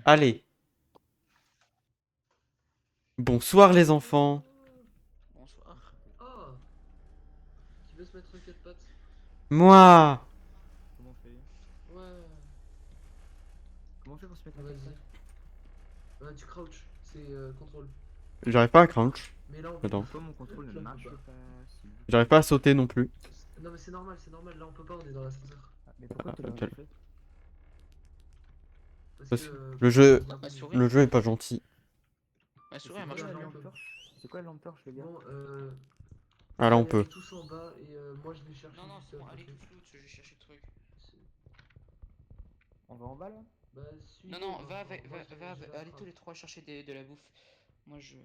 Allez, bonsoir les enfants. Bonsoir. Ah, qui veut se mettre quatre pattes? Moi, Comment on fait? Ouais, Comment on fait pour se mettre à quatre vas-y. pattes? Tu crouch, c'est contrôle. j'arrive pas à crouch. Mais là on peut Attends, Pourquoi mon contrôle ne là on peut marche pas. pas, s'il vous j'arrive plaît? pas à sauter non plus. Non mais c'est normal, là on peut pas, on est dans l'ascenseur. Ah, mais pourquoi tout à l'heure Ok. j'ai fait? Parce que Parce que euh, Le parce que jeu, t'as bien Ma voulu. souris, le jeu est pas gentil. ma Mais souris c'est elle quoi marche Là, la pas. là on lampe peut. torche? C'est quoi la lampe torche, les gars? Bon, Ah on là, va on y peut. aller tous en bas et moi je vais chercher Non, non, du c'est stuff, bon, allez ok? tous loot, je vais chercher le truc. C'est- On va en bas là? Bah Non, suivez-moi, non, va, avec- moi va, va, j'ai la allez tous frappe. les trois chercher de la bouffe. Moi je.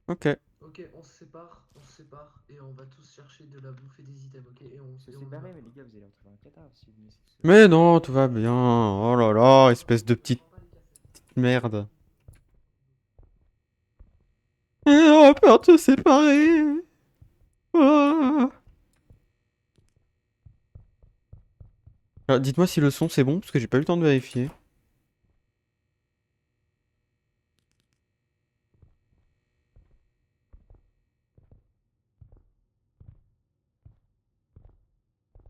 Ok. Ok, on se sépare et on va tous chercher de la bouffe et des items, ok? Se Et on y va. séparer, mais les gars, vous allez entrer dans un catar si vous me laissez tout seul. Mais non, tout va bien. Oh là là, espèce de petite Prends pas les cassettes. merde. Et on va peur de se séparer. Ah. Alors, dites-moi si le son c'est bon, parce que j'ai pas eu le temps de vérifier.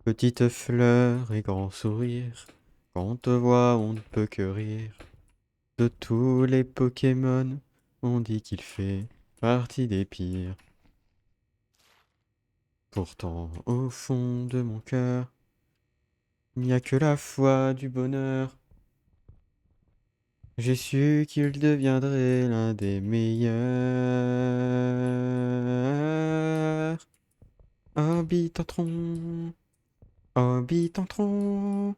Petite fleur et grand sourire. Quand on te voit, on ne peut que rire. De tous les Pokémon, on dit qu'il fait partie des pires. Pourtant, au fond de mon cœur, il n'y a que la foi du bonheur. J'ai su qu'il deviendrait l'un des meilleurs. Orbitantron, Orbitantron,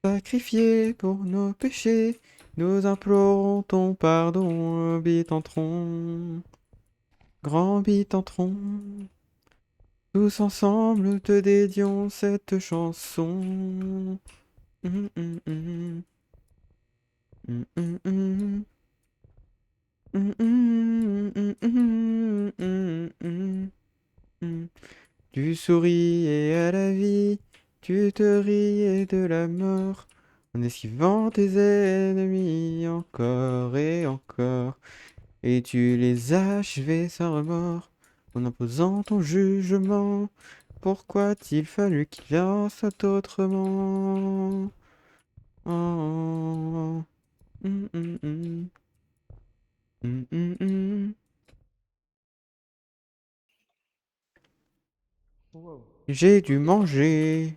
sacrifié pour nos péchés, nous implorons ton pardon, Orbitantron. Grand Bitantron, tous ensemble te dédions cette chanson. Hum, hum, hum. Hum, hum, hum. Hum, hum, hum, hum, hum, hum, hum. Tu souriais à la vie, tu te riais de la mort, en esquivant tes ennemis encore et encore, et tu les achevais sans remords, en imposant ton jugement. Pourquoi t-il fallu qu'il en soit autrement? Oh, hum, hum, hum. Hum, hum, hum. Wow. J'ai dû Ok, ça va. manger.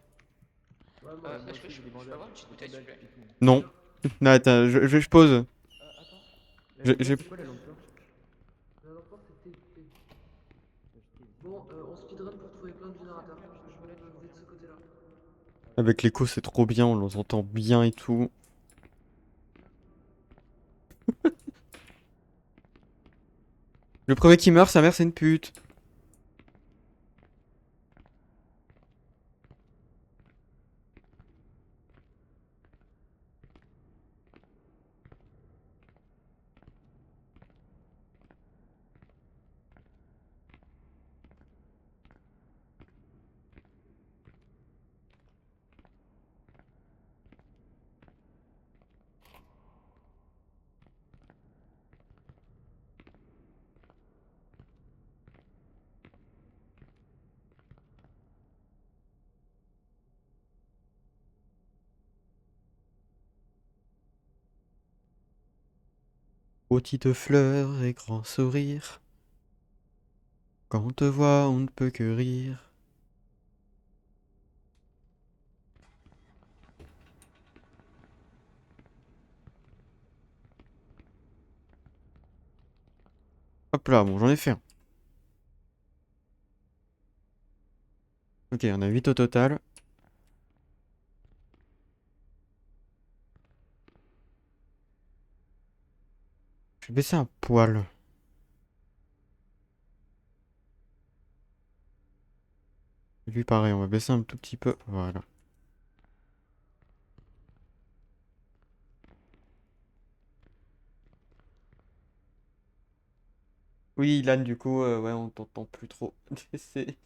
Ouais, moi aussi. Moi Est-ce que aussi, j'ai des je peux bandages, avoir une petite des bouteille s'il vous bandages, plaît? et tout. Non. Tiens, Non, attends, je pose. Attends. Là, Je- les gars, J'ai c'est quoi la lampe torche? la lampe forte c'est T. Acheter des Bon, bandages. on speedrun pour trouver plein de générateurs. Vous êtes de ce côté-là. Avec l'écho, c'est trop bien, on les entend bien et tout. Le premier qui meurt, sa mère, c'est une pute. Petite fleur et grand sourire. Quand on te voit, on ne peut que rire. Hop là, bon, j'en ai fait un. Ok, on a 8 au total. Je vais baisser un poil. Lui, pareil, on va baisser un tout petit peu. Voilà. Oui, Ilan, du coup, ouais, on t'entend plus trop. C'est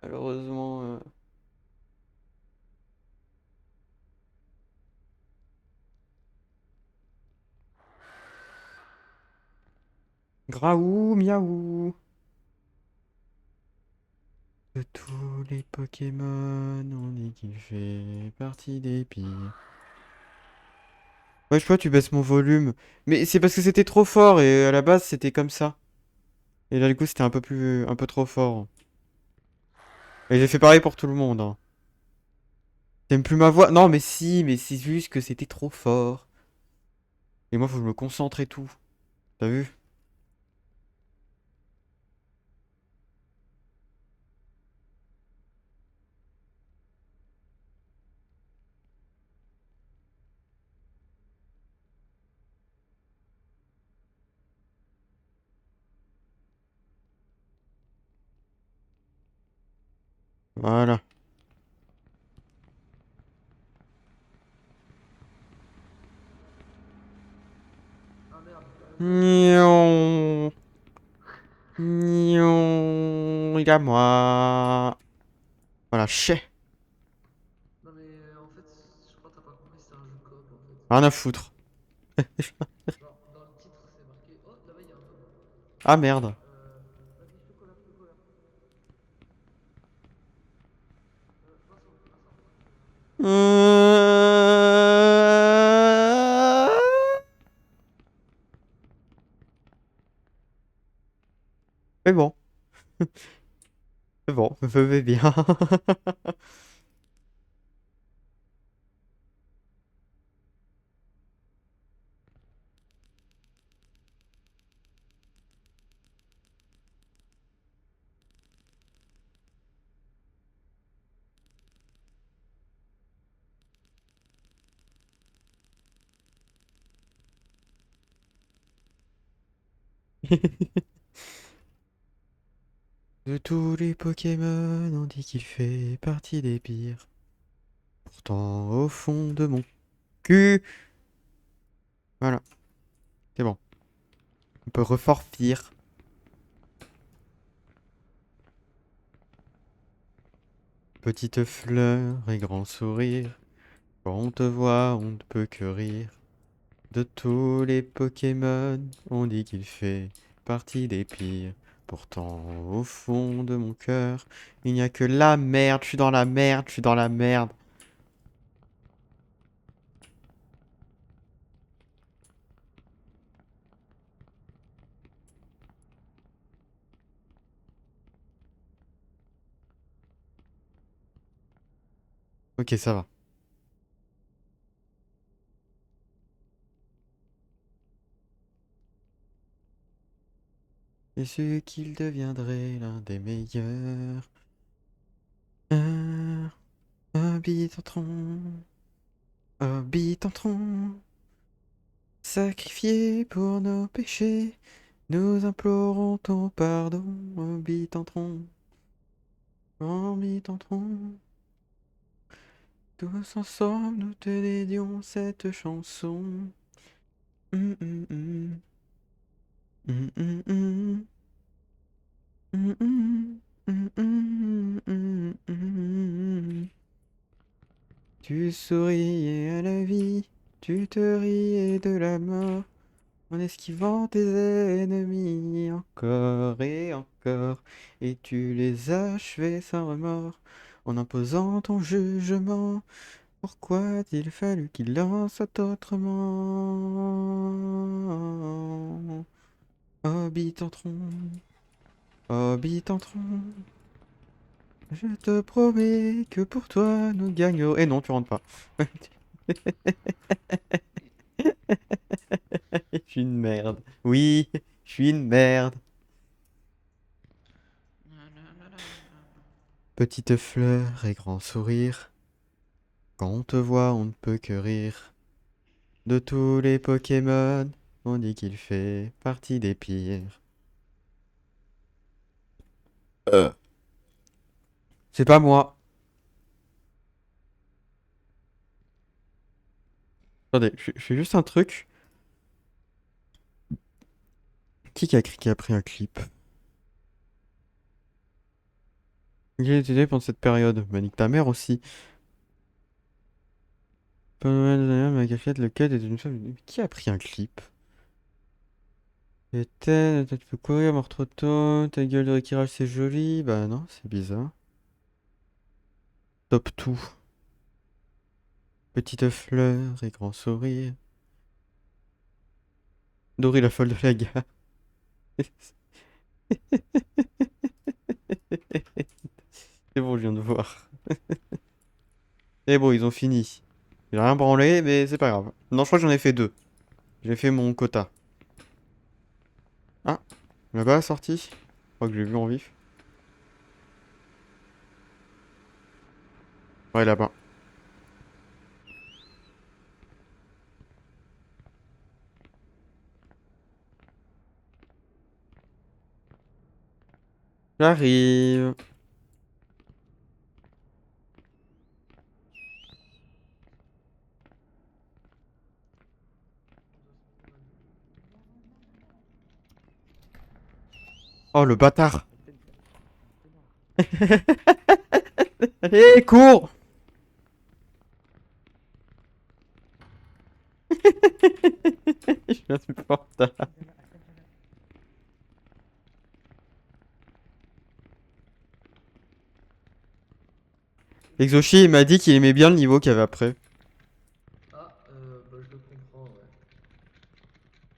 malheureusement. Graou, miaou. De tous les Pokémon, on dit qu'il fait partie des pires. Ouais, je vois, tu baisses mon volume. Mais c'est parce que c'était trop fort et à la base c'était comme ça. Et là, du coup, c'était un peu trop fort. Et j'ai fait pareil pour tout le monde, hein. T'aimes plus ma voix? Non, mais si, mais c'est juste que c'était trop fort. Et moi, faut que je me concentre et tout. T'as vu? Voilà. Ah merde. Gnon. Gnon. Il est à moi. Voilà, chais. Non mais en fait, je crois que t'as pas compris, c'est un jeu de coop en fait. Rien à foutre. Genre, dans le titre, c'est marqué. Oh, là-bas, il y a un homme. Ah merde. Vas-y, chocolat, chocolat. Vincent, Vincent. C'est bon. C'est bon, je vais bien. De tous les Pokémon, on dit qu'il fait partie des pires. Pourtant, au fond de mon cul. Voilà, c'est bon. On peut reforfir. Petite fleur et grand sourire. Quand on te voit, on ne peut que rire. De tous les Pokémon, on dit qu'il fait partie des pires. Pourtant, au fond de mon cœur, il n'y a que la merde. Je suis dans la merde, je suis dans la merde. Ok, ça va. Et ce qu'il deviendrait l'un des meilleurs. Habitatron, habitatron, sacrifié pour nos péchés, nous implorons ton pardon, habitatron, habitatron. Tous ensemble, nous te dédions cette chanson. Hum, hum, hum. Hum, hum, hum. Hum, hum, hum, hum, hum, hum. Tu souriais à la vie, tu te riais de la mort, en esquivant tes ennemis encore et encore, et tu les achevais sans remords, en imposant ton jugement. Pourquoi a-t-il fallu qu'il en soit autrement? Habitatron, habitatron, je te promets que pour toi nous gagnerons. Et non, tu rentres pas. Je suis une merde. Oui, je suis une merde. Petite fleur et grand sourire. Quand on te voit, on ne peut que rire. De tous les Pokémon, on dit qu'il fait partie des pires. C'est pas moi. Attendez, je fais juste un truc. Qui a pris un clip? Qui a été pendant cette période? Bah nique ta mère aussi. Pas mal, ma cachette, le code est une femme. Qui a pris un clip? Tu peux courir, mort trop tôt, ta gueule de réquirage c'est joli. Bah non, c'est bizarre. Top tout. Petite fleur et grand sourire. Dory la folle de la gare. C'est bon, je viens de voir. Et bon, ils ont fini. J'ai rien branlé, mais c'est pas grave. Non, je crois que j'en ai fait 2. J'ai fait mon quota. Ah, là-bas, sorti. Je crois que j'ai vu en vif. Ouais, là-bas. J'arrive. Oh, le bâtard. Allez, cours. Je suis insupportable. Exoshi, il m'a dit qu'il aimait bien le niveau qu'il y avait après. Ah, bah je le comprends, ouais.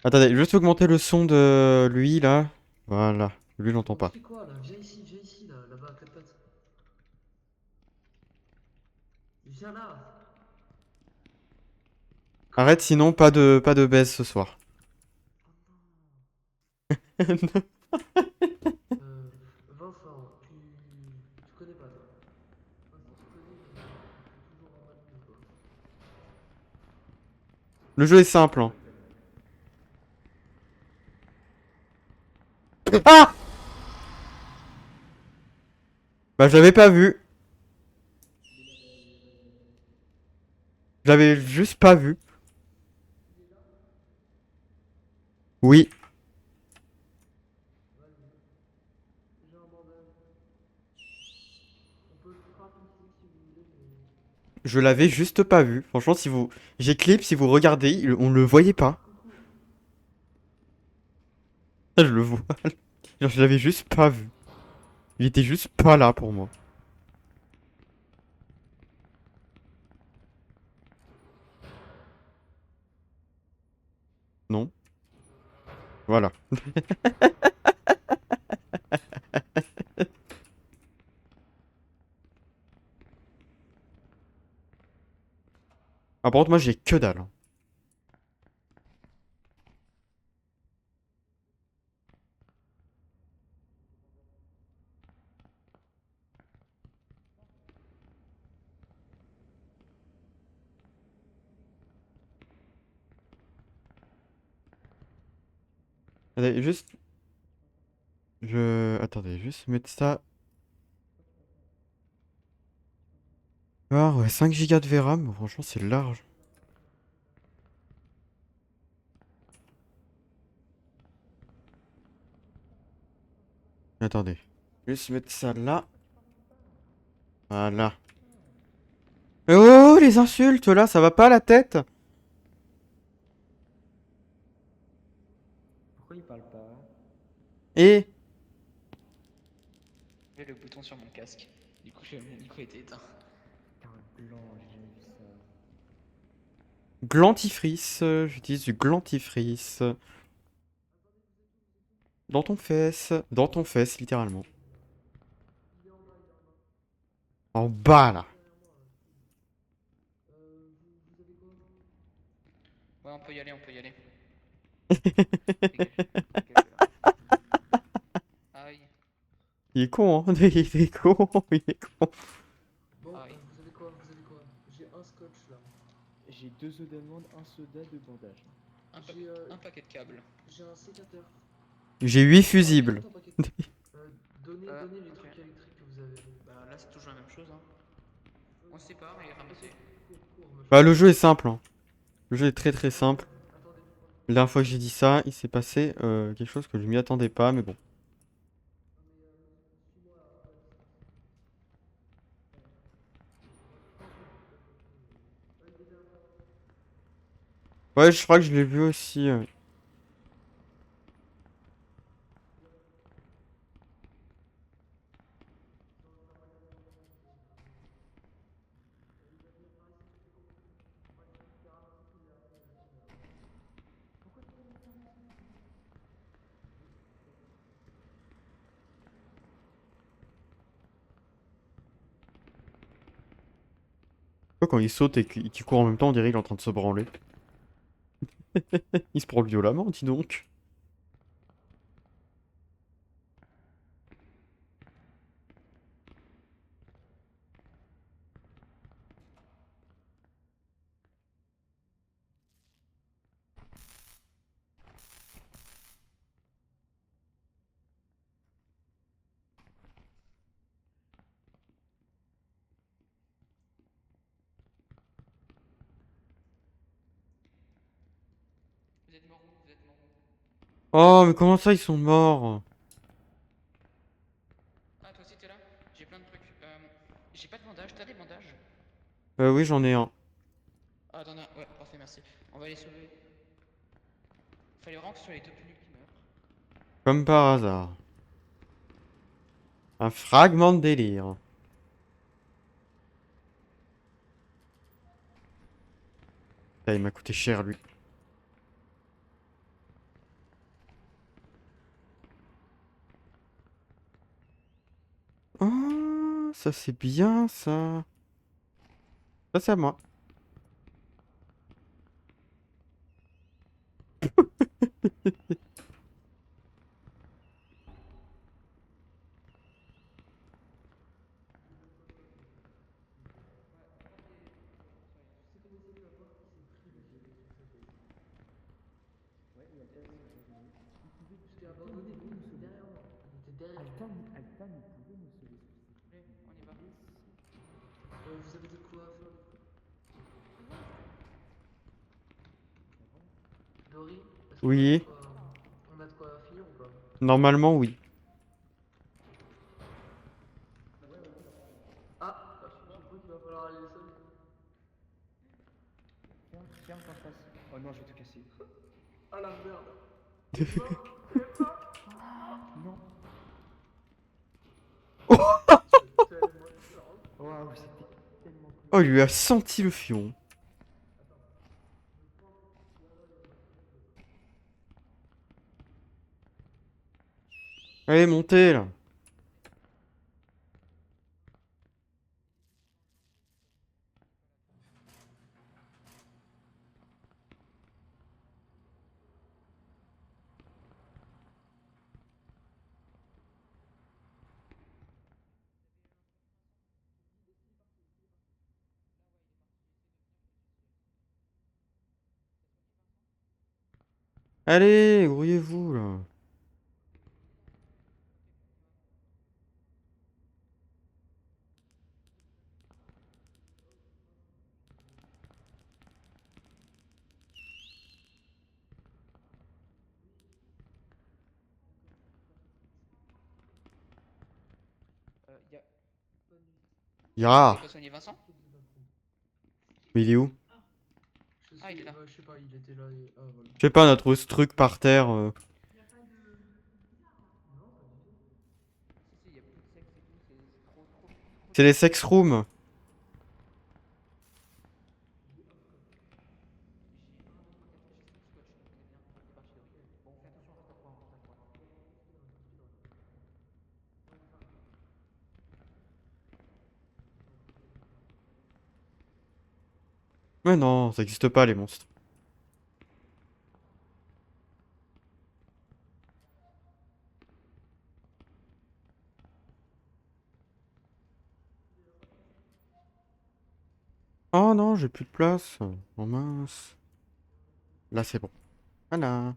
Attendez, juste augmenter le son de lui, là. Voilà. Lui, j'entends Bon, tu pas. fais quoi là? Viens ici, là, là-bas à quatre pattes. Viens là! Arrête, sinon, pas de baisse ce soir. Vincent, tu connais pas toi. Enfin, si tu connais, c'est toujours en admin quoi. Le jeu est simple, hein. Ah! Bah, je l'avais pas vu. Je l'avais juste pas vu. Oui, J'ai un bandage. On peut le frapper ici si vous voulez, mais. je l'avais juste pas vu. Franchement, si vous... J'éclipse, si vous regardez, on le voyait pas. Coucou! Je le vois. Genre, je l'avais juste pas vu. Il était juste pas là pour moi. Non. Voilà. Ah, par contre, moi, j'ai que dalle, hein. Attendez, juste... Attendez, juste mettre ça... Ah ouais, 5 gigas de VRAM, franchement, c'est large. Attendez. Juste mettre ça là. Voilà. Oh, les insultes, là, ça va pas la tête? Pourquoi il parle pas? Et... J'ai le bouton sur mon casque. Du coup, mon micro était éteint. Putain, blanc, j'ai jamais vu ça. Glantifrice, j'utilise du glantifrice. Dans ton fesse, littéralement. En bas, là. Vous avez quoi? Ouais, on peut y aller, on peut y aller. Aïe, Il est con, hein. Il est con, il est con. Bon, aïe. vous avez quoi? Vous avez quoi? J'ai un scotch là. J'ai 2 œufs d'amande, un soda, 2 bandages. Un paquet de câbles. J'ai un sécateur. J'ai 8 Ah, fusibles. ton paquet. Donnez les Ok. trucs électriques que vous avez. Bah là, c'est toujours la même chose, hein. On se sépare et ramasser. Cours, machin. Bah, le jeu est simple, hein. Le jeu est très très simple. Attendez. La dernière fois que j'ai dit ça, il s'est passé quelque chose que je m'y attendais pas, mais bon. Ouais, je crois que je l'ai vu aussi. Quoi, quand il saute et qu'il court en même temps, on dirait qu'il est en train de se branler. Il se branle violemment, dis donc. Vous êtes mort où? Vous êtes mort où? Oh, mais comment ça, ils sont morts? Ah, toi aussi t'es là? J'ai plein de trucs. J'ai pas de bandage. T'as des bandages? Oui, j'en ai un. Ah, t'en as. Ouais, parfait, merci. On va les sauver. Fallait vraiment que ce soit les deux plus nuls qui meurent. Comme par hasard. Un fragment de délire. Ah, il m'a coûté cher, lui. Oh, ça c'est bien, ça. Ça, c'est à moi. Ouais, et Altan, c'est revenu. Je t'ai abandonné, mais il était derrière moi. Il était derrière moi. Altan, il pouvait nous sauver sur cette Allez, on y va. Vous avez de quoi faire du coup? Dory, est-ce qu'on a de Oui, quoi... On a de quoi finir ou pas? normalement, oui. Ah, je crois qu'il va falloir aller les sauver. Tiens, t'en face. Oh non, je vais tout casser. Ah la merde. T'es mort? T'es mort? Non. C'est tellement dur. Waouh, c'était tellement Oh, close. il lui a senti le fion. Allez, montez, là. Allez, grouillez-vous, là. Y a... Ya. T'avais pas soigné Vincent? Mais il est où? Ah, il est là. Je sais pas, il était là et... Ah voilà. Je sais pas, on a trouvé ce truc par terre. Si, y a plus de sexe et tout. C'est trop. C'est les sex rooms. J'ai un, 2, 3, 4 cachets sous le scotch. On est bien. On est parti, Dory. Bon, fais attention, reste à 3, reste à 3. Mais non, ça existe pas, les monstres. Oh non, j'ai plus de place. Oh mince. Là, c'est bon. Voilà.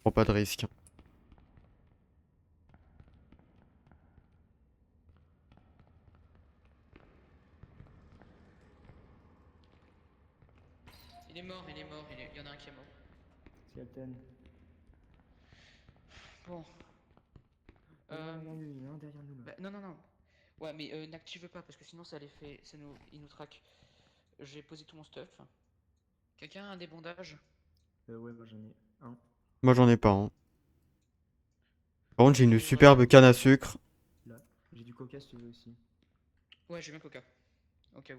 Prends pas de risque. Il est mort, il est mort. Il y en a un qui est mort. C'est Altan. Bon. Oh Euh. non, il y en a un derrière nous là. Bah, non. Ouais, mais n'active pas parce que sinon ça les fait. Il nous traque. J'ai posé tout mon stuff. Quelqu'un a un des bandages? Ouais, moi j'en ai un. Moi, j'en ai pas, hein. Par contre, j'ai une J'ai superbe canne à sucre. Là. J'ai du coca si tu veux aussi. Ouais, j'ai bien coca. Au cas où.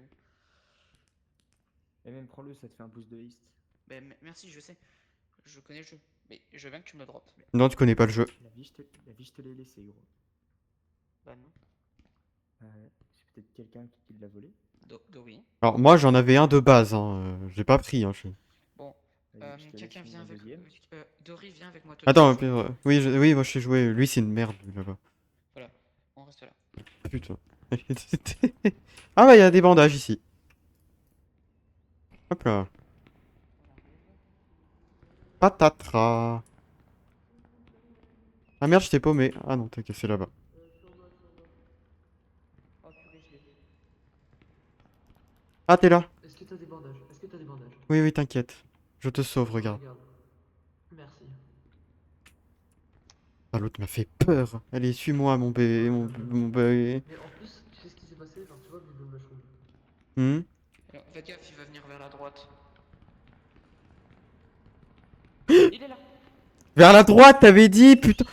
Et même prends-le, ça te fait un boost de haste. Bah, merci, je sais. Je connais le jeu. Mais je veux bien que tu me le droppes. Non, tu connais pas le jeu. La vie, je te l'ai laissé, gros. Bah non. C'est peut-être quelqu'un qui l'a volé. Oui. Alors, moi, j'en avais un de base, hein. J'ai pas pris, hein. Bon, Vas-y, je te laisse quelqu'un une vient avec. deuxième. Dory, viens avec moi. Toi, tu Attends, veux jouer. oui, oui, moi, je sais jouer. Lui, c'est une merde, lui, là-bas. Voilà, on reste là. Putain. Ah, bah, il y a des bandages ici. Hop là. Patatras. Ah merde, je t'ai paumé. Ah non, t'as cassé là-bas. Oh purée, je l'ai. Ah, t'es là. Est-ce que t'as des bandages? Est-ce que t'as des bandages? Oui, oui, t'inquiète. Je te sauve, regarde. Regarde. Merci. Ah, l'autre m'a fait peur. Allez, suis-moi, mon bébé, mon bébé. Mais en plus, tu sais ce qui s'est passé? Genre, tu vois, Bubble Mushroom. Hmm. Alors, faites gaffe, il va venir vers la droite. Il est là. Vers la droite, t'avais dit, putain.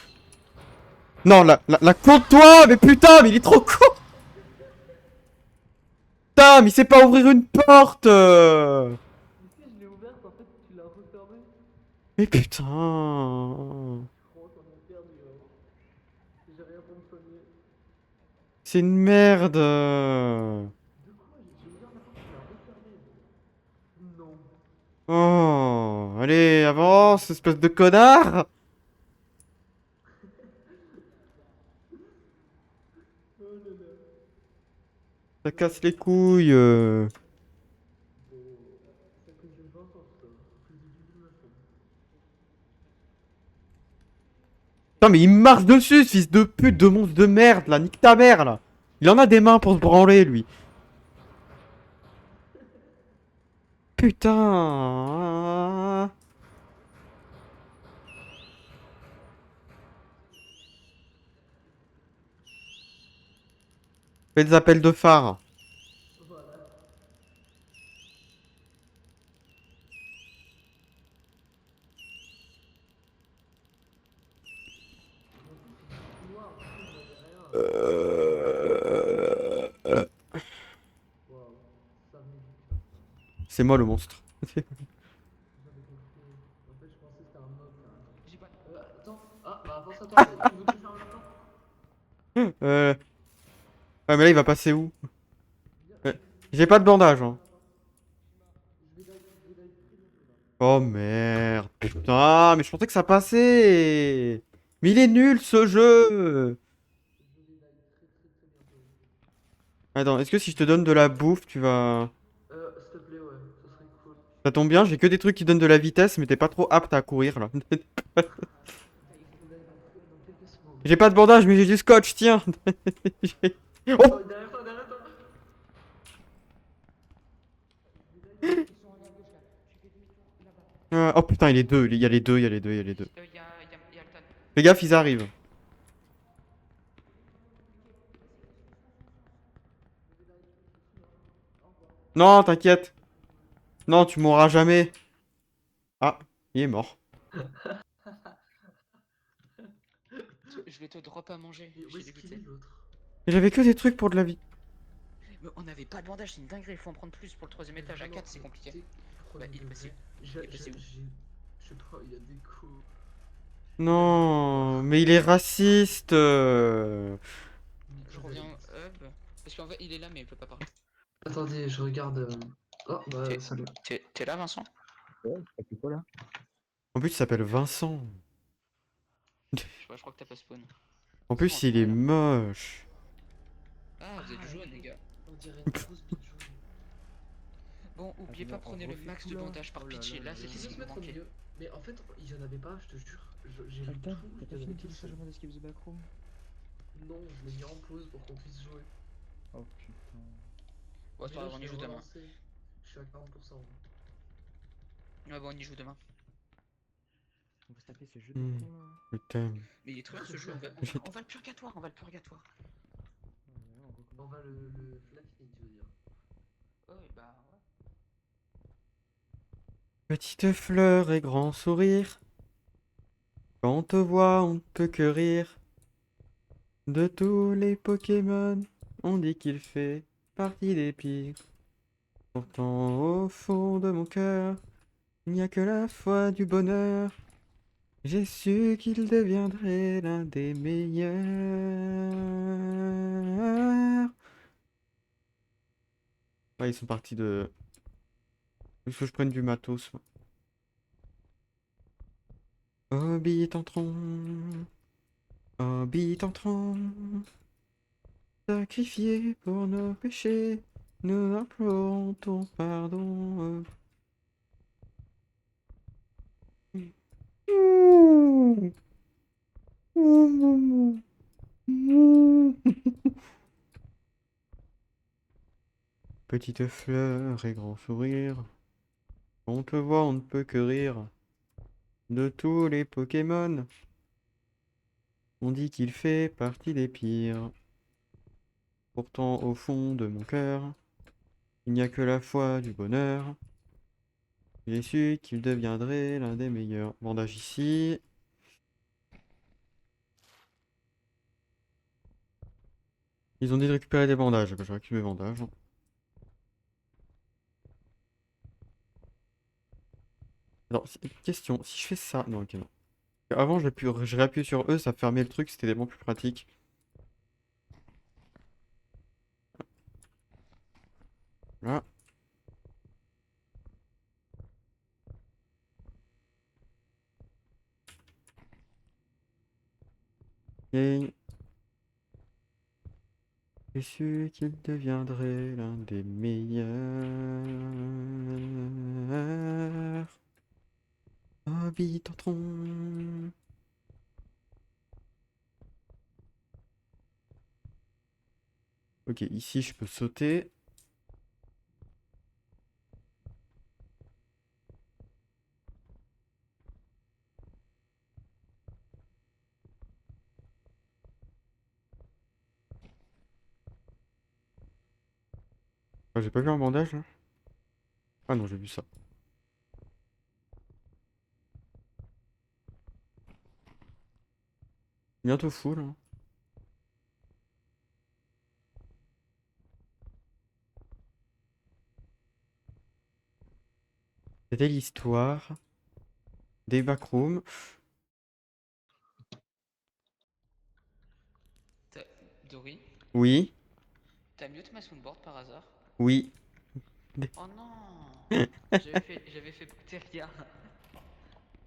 Non, la compte-toi, mais putain, mais il est trop con. Putain, mais il sait pas ouvrir une porte. Mais si, je l'ai ouverte, en fait, tu l'as refermée. Mais putain. Oh, t'en as perdu, hein. J'ai rien pour me soigner. C'est une merde. De quoi? J'ai ouvert la porte, tu l'as refermée. Non. Oh, allez, avance, espèce de connard. Oh là là. Ça casse les couilles. Bon, c'est à cause de Vincent, tout ça. À cause de Bubble Mushroom. Putain, mais il me marche dessus, ce fils de pute, de monstre de merde, là. Nique ta mère, là. Il en a des mains pour se branler, lui. Putain. Fais des appels de phare. Voilà. En plus, c'est du couloir, du coup, je voyais rien. Waouh, ça venait du cul. C'est moi le monstre. J'avais compris. En fait, je pensais que c'était un mob, carrément. J'ai pas. Attends. Ah, bah avance à toi. Tu veux que je ferme la porte? Ouais, mais là, il va passer où? Viens, Euh, J'ai pas de bandage, hein. je vais dive très bientôt là. Oh merde. Putain, mais je pensais que ça passait. Mais il est nul, ce jeu. Je vais dive très bientôt. Attends, est-ce que si je te donne de la bouffe, tu vas... S'il te plaît, ouais, ça serait cool. Ça tombe bien, j'ai que des trucs qui donnent de la vitesse, mais t'es pas trop apte à courir, là. Il faut qu'on dive dans quelques secondes. J'ai pas de bandage, mais j'ai du scotch, tiens. Oh Oh, derrière toi, derrière toi. Ils sont allés à gauche là. Tu fais demi-tour là-bas. Oh putain, il est deux, il y a les deux, il y a les deux, il y a les deux. Y a Altan. Fais gaffe, ils arrivent. Non, t'inquiète. Non, tu mourras jamais. Ah, il est mort. Je vais te drop à manger. Et où J'ai est-ce qu'il est dégoûté. l'autre? Et j'avais que des trucs pour de la vie. Mais on avait pas de bandage, c'est une dinguerie. Il faut en prendre plus pour le troisième étage. À Vraiment, 4, c'est compliqué. t'es Bah, premier il est passé degré. où? Il est passé où? Je crois il y a des coups. Non, mais il est raciste. Je reviens hub. Parce qu'en fait, il est là, mais il peut pas parler. Attendez, je regarde. Oh, bah, T'es- salut. T'es là, Vincent? Ouais, t'as plus quoi là? En plus, il s'appelle Vincent. Je crois que t'as pas spawn. En C'est bon, plus, on il est là. moche. Ah, vous êtes jaune, les gars. On dirait une grosse bite jaune. Bon, oubliez pas, prenez le max de bandage par pitié. Là, c'est Est-ce ce qu'il qui peut se vous mettre au manquait. milieu? Mais en fait, il y en avait pas, je te jure. J'ai lu Altan, tout, t'as il pas y en fini avait le qu'une seule. téléchargement d'Escape the Backroom? Non, je l'ai mis en pause pour qu'on puisse jouer. Oh putain. Bon, c'est Mais pas là, grave, on je y l'ai joue demain. relancé. Je suis à 40%. Ouais, bon, on y joue demain. On va se taper ce jeu de Hmm. con là. Je t'aime. Mais il est très bien ce jeu. On va le purgatoire, on va le purgatoire. Ouais, on recommence. On va le flatiner, tu veux dire. Ouais, bah ouais. Petite fleur et grand sourire. Quand on te voit, on ne peut que rire. De tous les Pokémon, on dit qu'il fait partie des pires. Pourtant, au fond de mon cœur, il n'y a que la foi du bonheur. J'ai su qu'il deviendrait l'un des meilleurs. Ouais, ils sont partis de... Il faut que je prenne du matos. Hobbit en tronc, Hobbit en tronc, sacrifié pour nos péchés, nous implorons ton pardon. Ouh. Ouh. Ouh. Petite fleur et grand sourire, on te voit, on ne peut que rire. De tous les Pokémon, on dit qu'il fait partie des pires. Pourtant, au fond de mon cœur, il n'y a que la foi du bonheur. J'ai su qu'il deviendrait l'un des meilleurs. Bandage ici. Ils ont dit de récupérer des bandages. Bah, je récupère mes bandages. Alors, question, si je fais ça... Non, ok, non. Avant, je réappuie sur eux, ça fermait le truc, c'était tellement plus pratique. Là. Et... J'ai su qu'il deviendrait l'un des meilleurs. Hobbit en tronc. Ok, ici je peux sauter. Ah, j'ai pas vu un bandage là? Ah non, j'ai vu ça. Bientôt full, hein. C'était l'histoire des backrooms. Dory, Oui, t'as mute ma soundboard par hasard? oui. Oh non! J'avais fait Bacteria.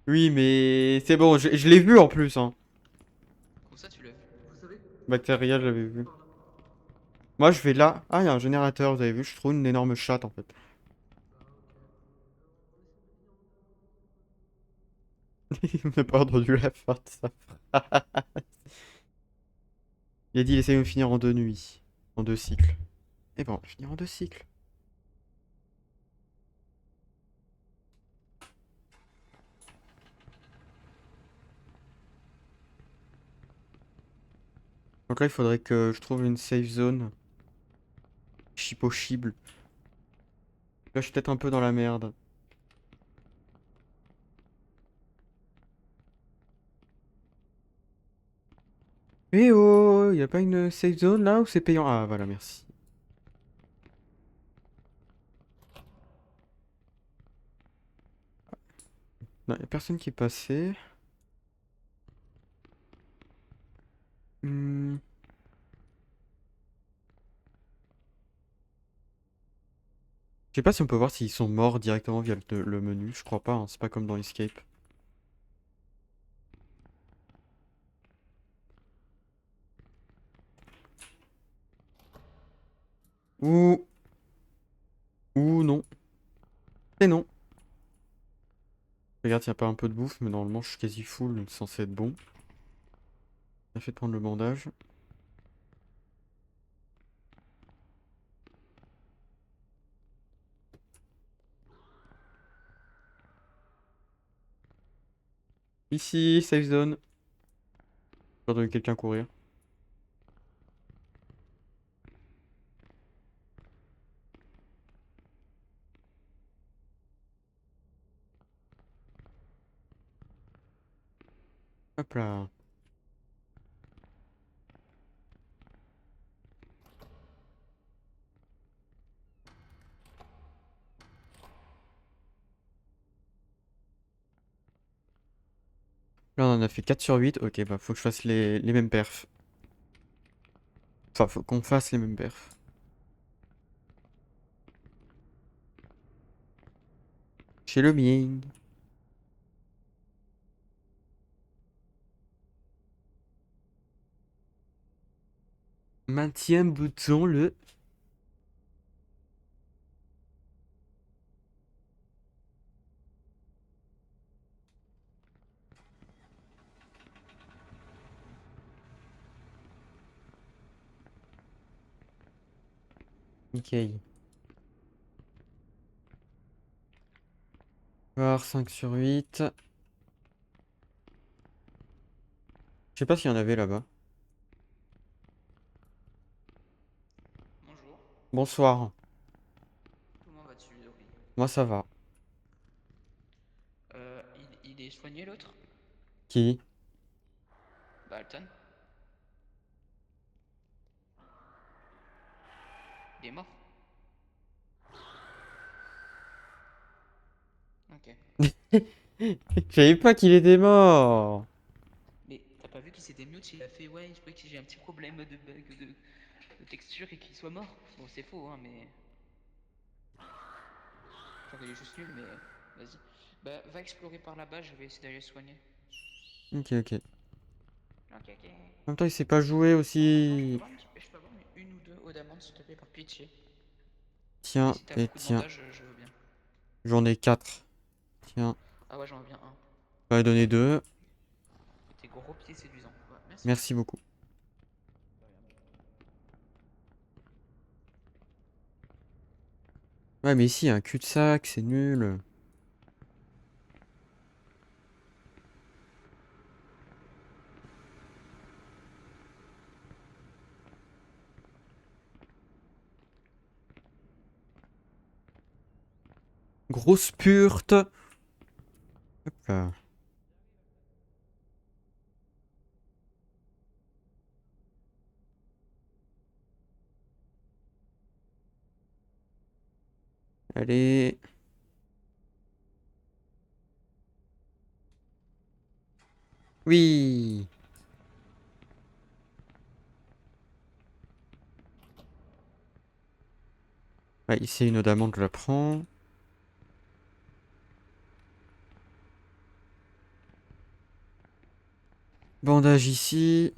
Oui, mais c'est bon, je l'ai vu en plus, hein. Comme ça, tu l'as vu. Vous savez, Bacteria, je l'avais vu. par là. Moi, je vais là. Ah, il y a un générateur, vous avez vu, je trouve une énorme chatte en fait. Ah, ok. On essaie de finir en deux. Il m'a pas entendu la fin de sa phrase. Il a dit, laissez-moi finir en 2 nuits. En 2 cycles. Et bon, on va finir en 2 cycles. Donc là, il faudrait que je trouve une safe zone. Si possible. Là, je suis peut-être un peu dans la merde. Eh oh, y a pas une safe zone là ou c'est payant? Ah, voilà, merci. Non, y a personne qui est passé. Hmm. Je sais pas si on peut voir s'ils sont morts directement via le menu. Je crois pas, hein. C'est pas comme dans Escape. Ou... Ou non. Et non. Regarde, y a pas un peu de bouffe, mais normalement je suis quasi full, donc c'est censé être bon. Bien fait de prendre le bandage. Ici, safe zone. J'ai entendu quelqu'un courir. Hop là. Là, on en a fait 4 sur 8. Ok, bah faut que je fasse les mêmes perfs. Enfin, faut qu'on fasse les mêmes perfs. Chez le mien. Maintiens bouton le. Ok. Voir 5 sur 8. Je sais pas s'il y en avait là-bas. Bonjour. Bonsoir. Comment vas-tu, Dory? Moi, ça va. Il est soigné l'autre? Qui? Alton? Il est mort? Ok. Je savais pas qu'il était mort. Mais t'as pas vu qu'il s'était mute, il a fait ouais, je crois que j'ai un petit problème de bug de texture et qu'il soit mort. Bon, c'est faux, hein, mais. Je crois qu'il est juste nul, mais vas-y. Bah, va explorer par là-bas, je vais essayer d'aller le soigner. Ok, ok. Ok, ok. En même temps, il sait pas jouer Attends, aussi. je peux avoir une ou deux eaux d'amande, s'il te plaît, par pitié. Et Tiens, si t'as et beaucoup de tiens. bandages, je veux bien. J'en ai 4. Tiens. Ah ouais, j'en veux bien un. J'en ai donné 2. Tes gros pieds séduisants. Ouais, merci. Merci beaucoup. Ouais, mais ici, un cul-de-sac, c'est nul. Grosse purte. Hop là. Allez. Oui. Ouais, ici, une eau d'amande, je la prends. Bandage ici.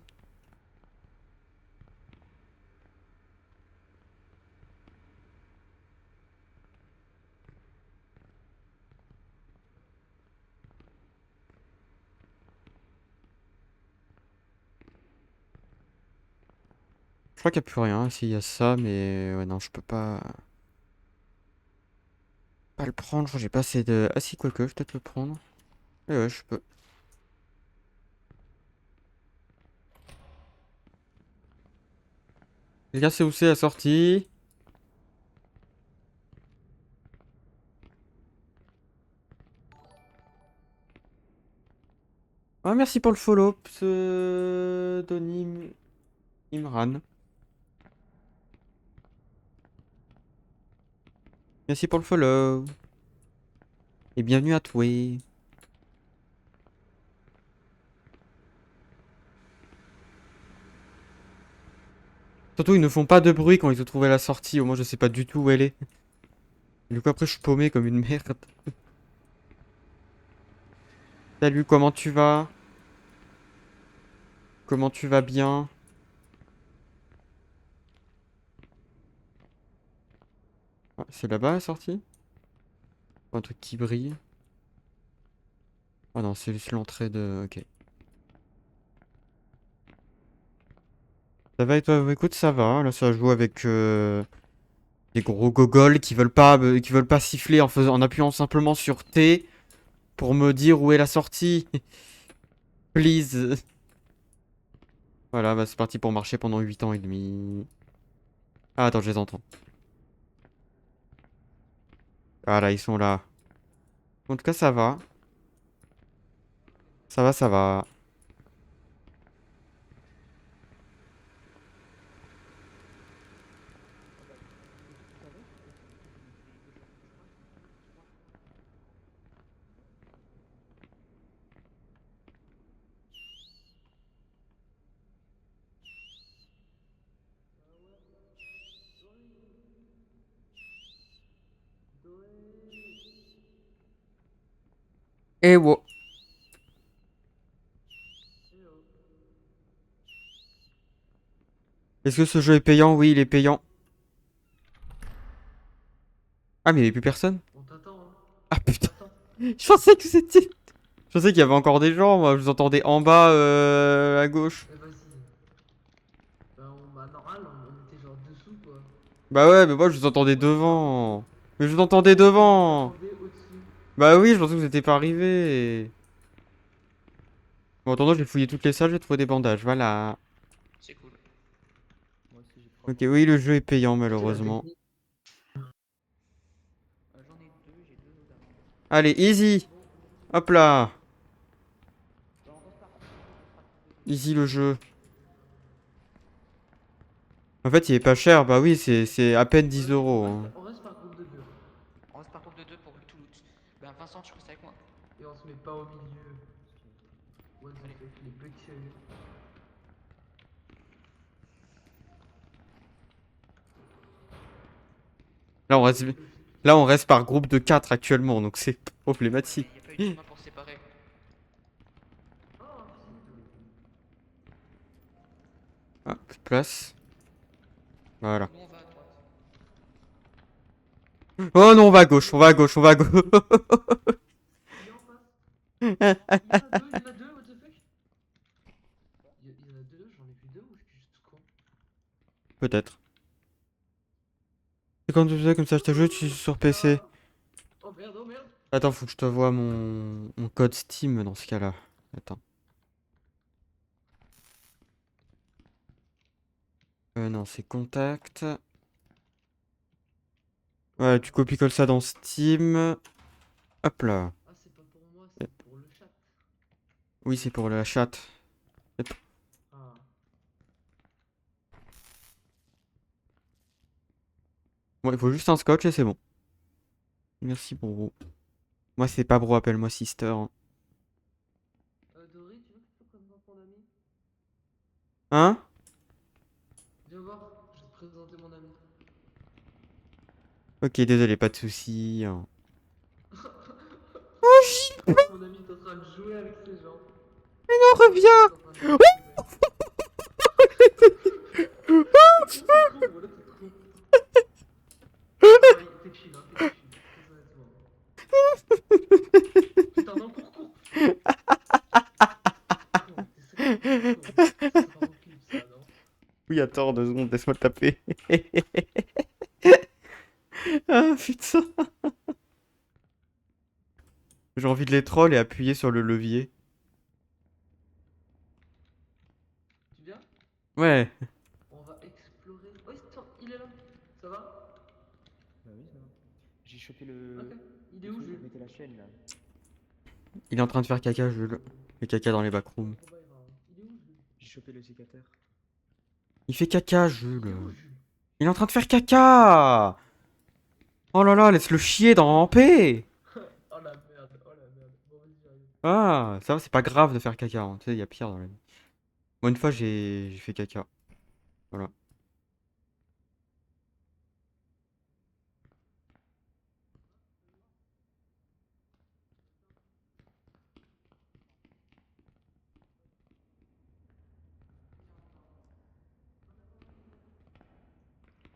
Je crois qu'il n'y a plus rien. S'il y a ça, mais ouais, non, je peux pas le prendre. Je crois que j'ai pas assez de. Ah, si, quoique, je vais peut-être le prendre. Ouais, je peux. Quelqu'un sait où c'est la sortie? Ah, merci pour le follow, pseudonyme Imran. Merci pour le follow. Et bienvenue à toi. Surtout, ils ne font pas de bruit quand ils ont trouvé la sortie. Au moins, je sais pas du tout où elle est. Du coup, après, je suis paumé comme une merde. Salut, comment tu vas? Comment tu vas bien? Ah, c'est là-bas la sortie? Un truc qui brille. Ah non, c'est juste l'entrée de. Ok. Ça va et toi? Écoute, ça va. Là, ça joue avec des gros gogoles qui veulent pas siffler en appuyant simplement sur T pour me dire où est la sortie. Please. Voilà, bah c'est parti pour marcher pendant 8 ans et demi. Ah, attends, je les entends. Ah là, ils sont là. En tout cas, ça va. Ça va, ça va. Eh wow. Eh oh. Est-ce que ce jeu est payant? Oui, il est payant. Ah, mais il n'y avait plus personne? On t'attend, hein. Ah On putain, t'attend. je pensais que c'était... Je pensais qu'il y avait encore des gens, moi. Je vous entendais en bas, à gauche. Eh, vas-y. Bah, normal, on était genre dessous, quoi. Bah ouais, mais moi, je vous entendais Moi, j'étais en haut. devant. Mais je vous entendais Moi, je devant. t'attendais au-dessus. Bah oui, je pensais que vous n'étiez pas arrivé. Bon, en attendant, j'ai fouillé toutes les salles, j'ai trouvé des bandages. Voilà. C'est cool. Moi aussi, j'ai 3 Ok, bandages. oui, le jeu est payant, C'est la malheureusement. technique. J'en ai deux, j'ai deux d'avant. Allez, easy. Hop là. Bon, on repart. Easy le jeu. En fait, il est pas cher. Bah oui, c'est à peine 10 euros, hein. On reste par groupe de deux. On reste par contre de deux pour tout loot. Ben Vincent, tu restes avec moi. Et on se met pas au milieu. What the Allez. fuck, les petits sérieux. Là, on reste... Là, on reste par groupe de 4 actuellement, donc c'est Ouais, problématique. mais y a pas eu de chemin pour se séparer. Oh, Ah, plus de place. Voilà. Nous on va à droite. Oh non, on va à gauche, on va à gauche, on va à gauche. il est en face. Il y en a deux, what the fuck. Il y en a deux, j'en ai vu deux ou je suis juste con. Peut-être. C'est quand tu faisais comme ça, je te jeu, tu es sur PC. Oh merde, oh merde. Attends, faut que je te voie mon code Steam dans ce cas-là. Attends. Non, c'est contact. Ouais, tu copies-colles ça dans Steam. Hop là. Ah, c'est pas pour moi, c'est pour le chat. Oui, c'est pour la chatte. Ah. Bon, il faut juste un scotch et c'est bon. Merci, bro. Moi, c'est pas bro, appelle-moi sister, hein. Dory, tu veux que je te présente mon ami? Hein? Viens voir, je vais te présenter mon ami. Ok, désolé, pas de soucis, hein. Mon ami est en train de jouer avec ses gens. Non, reviens! Là, t'es trop, gros, là, t'es trop. Ouais, t'es chill, hein, t'es chill. Très honnêtement. Putain, non, cours, cours. Con, t'es sacrément con. Ça sera en clip, ça, non? Oui, attends, 2 secondes, laisse-moi le taper. Ah, putain. J'ai envie de les troll et appuyer sur le levier. Tu viens? Ouais. On va explorer. Oui, il est là. Ça va? Bah oui, ça va. J'ai chopé le. Ok. Il est où, truc pour Jules? mettre la chaîne là. Il est en train de faire caca, Jules. Il fait caca dans les backrooms. Combat, il est où, Jules? J'ai chopé le sécateur. Il fait caca, Il est Jules. où, Jules? Il est en train de faire caca. Oh là là, laisse-le chier en paix. Oh la merde, oh la merde. Bon, vas-y, j'arrive. Ah, ça va, c'est pas grave de faire caca, hein. Tu sais, il y a pire dans la vie. Moi, une fois, j'ai fait caca. Voilà.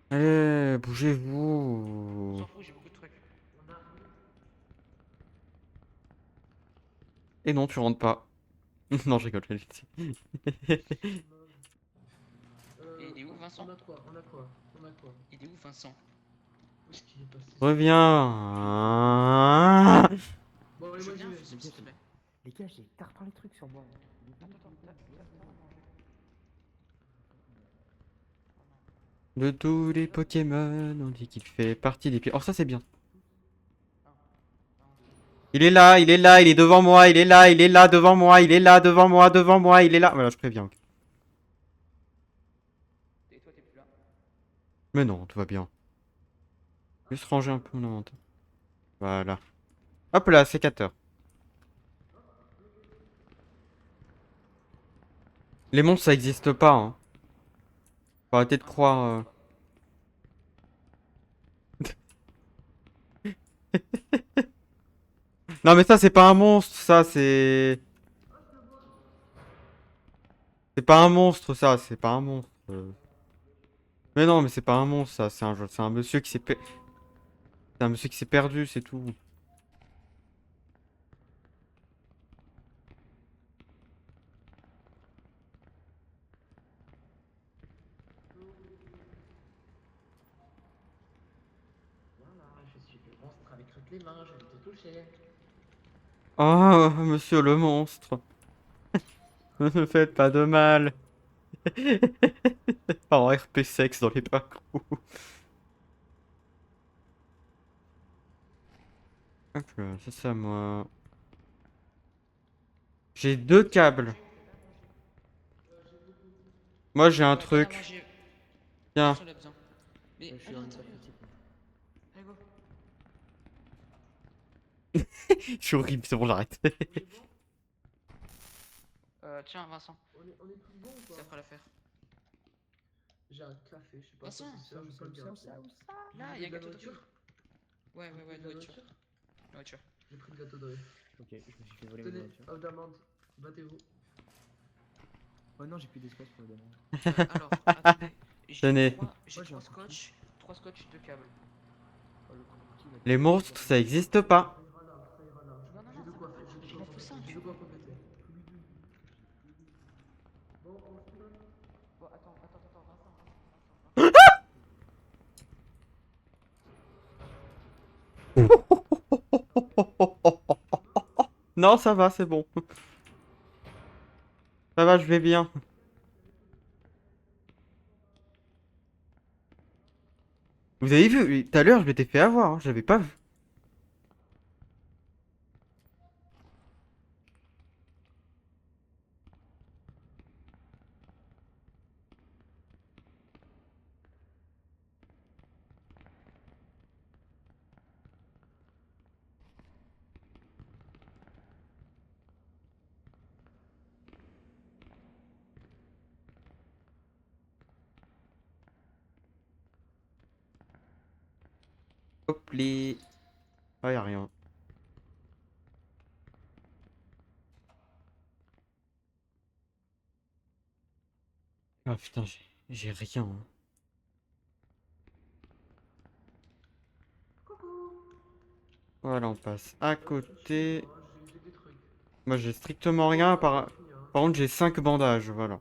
Allez, On bougez-vous. s'en fout, j'ai beaucoup de trucs. On arrive. Et non, tu rentres pas. Non, je rigole, je rigole. Et il est où, Vincent? On a quoi? On a quoi? On a quoi? Il est où, Vincent? Où est-ce qu'il est passé? Reviens. Bon, allez, Je moi, j'y viens, vais. s'il te plaît. Les gars, j'ai carton les trucs sur moi. Attends, t'as à manger. De tous les Pokémon, on dit qu'il fait partie des pires. Oh, ça c'est bien. Il est là, il est là, il est devant moi, il est là, il est là devant moi, il est là devant moi, devant moi, il est là. Voilà, je préviens. Ok. Et toi, t'es plus là. Mais non, tout va bien. Juste ranger un peu mon inventaire. Voilà. Hop là, sécateur. Les monstres, ça existe pas, hein. Faut arrêter de croire. Non mais ça c'est pas un monstre, ça c'est... C'est pas un monstre ça, c'est pas un monstre. Mais non mais c'est pas un monstre ça, c'est un monsieur qui s'est c'est un monsieur qui s'est perdu, c'est tout. Voilà, je suis le monstre avec toutes les mains, je vais te toucher. Oh, monsieur le monstre. Ne me faites pas de mal. En RP sexe dans les parcours. Hop là, ça c'est à moi. J'ai 2 câbles. Moi j'ai un Ouais, viens là, moi truc. j'ai. Tiens, Personne n'a besoin. Mais Je suis allez à en hyper l'intérieur. critique. Moi. Allez, go. je suis horrible, c'est bon, j'arrête. On est bon? Tiens, Vincent, On est tous bons ou ça pas? fera l'affaire. J'ai un café, je sais pas si Vincent, c'est ça, je vais pas le garantir. là, Vous il y a voulez de la gâteau de nourriture? riz. Ouais, Vous ouais, voulez ouais, de la nourriture. nourriture? Nourriture. J'ai pris le gâteau de riz. Ok, je me suis fait voler ma Tenez, nourriture. œuf d'amande, battez-vous. Oh non, j'ai plus d'espace pour le donner. Alors, attendez. Tenez. J'ai Ouais, j'ai 3 un cookie. scotch, 3 scotch, 2 câbles. Oh, le cookie, là, Les tu- monstres, ça existe pas. Ça ira là, ça ira là. Non, non, J'ai non, de c'est quoi bon. faire, j'ai de Il quoi en faut compléter, 5. j'ai de quoi compléter. Bon, on se donne. Bon, attends, Vincent. Non, ça va, c'est bon. Ça va, je vais bien. Vous avez vu, tout à l'heure, je m'étais fait avoir, hein, j'avais pas vu. Hop les... Ah, y'a rien. Ah putain, j'ai rien, hein. Voilà, on passe à côté. Moi, j'ai des trucs. Moi, j'ai strictement rien. Pas Par fini, hein. contre, j'ai 5 bandages, voilà.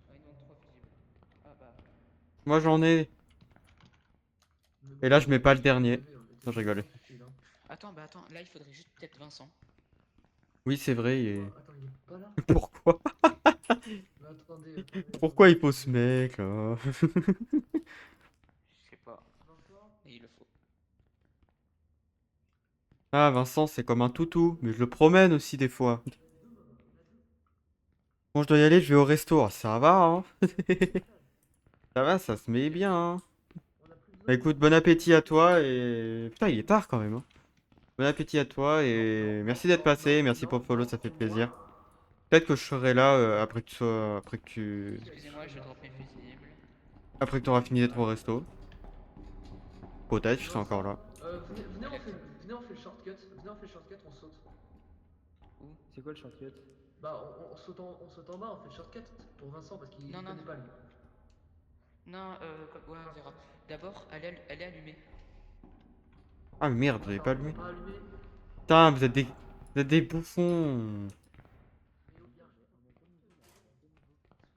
Ah, il manque 3 fusibles. Ah bah. Moi, j'en ai. Mais Et bon, là, je mets pas le on dernier. avait, on était Non, je rigolais. tranquille, hein. Attends, bah attends, là il faudrait juste peut-être Vincent. Oui, c'est vrai. Attends, il est pas là? Pourquoi? Mais attendez. Pourquoi il faut ce mec, là? Je sais pas. Mais il le faut. Ah, Vincent, c'est comme un toutou. Mais je le promène aussi, des fois. Bon, je dois y aller, je vais au resto. Ah, ça va, hein? Ça va, ça se met bien, hein? Bah, écoute, bon appétit à toi et... Putain, il est tard quand même, hein. Bon appétit à toi et merci d'être passé, merci pour le follow, ça fait plaisir. Peut-être que je serai là après que tu sois... Excusez-moi, je drop mes fusibles. Après que tu auras fini d'être au resto. Peut-être, je serai encore là. Venez, on fait le shortcut. Venez, on fait le shortcut, on saute. Où? C'est quoi le shortcut? Bah, on saute en bas, on fait le shortcut pour Vincent parce qu'il Non, non, connaît pas lui. non, ouais, on verra. D'abord, elle est allumée. Ah merde, j'avais pas Attends, allumé. pas allumé. Putain, vous êtes des bouffons.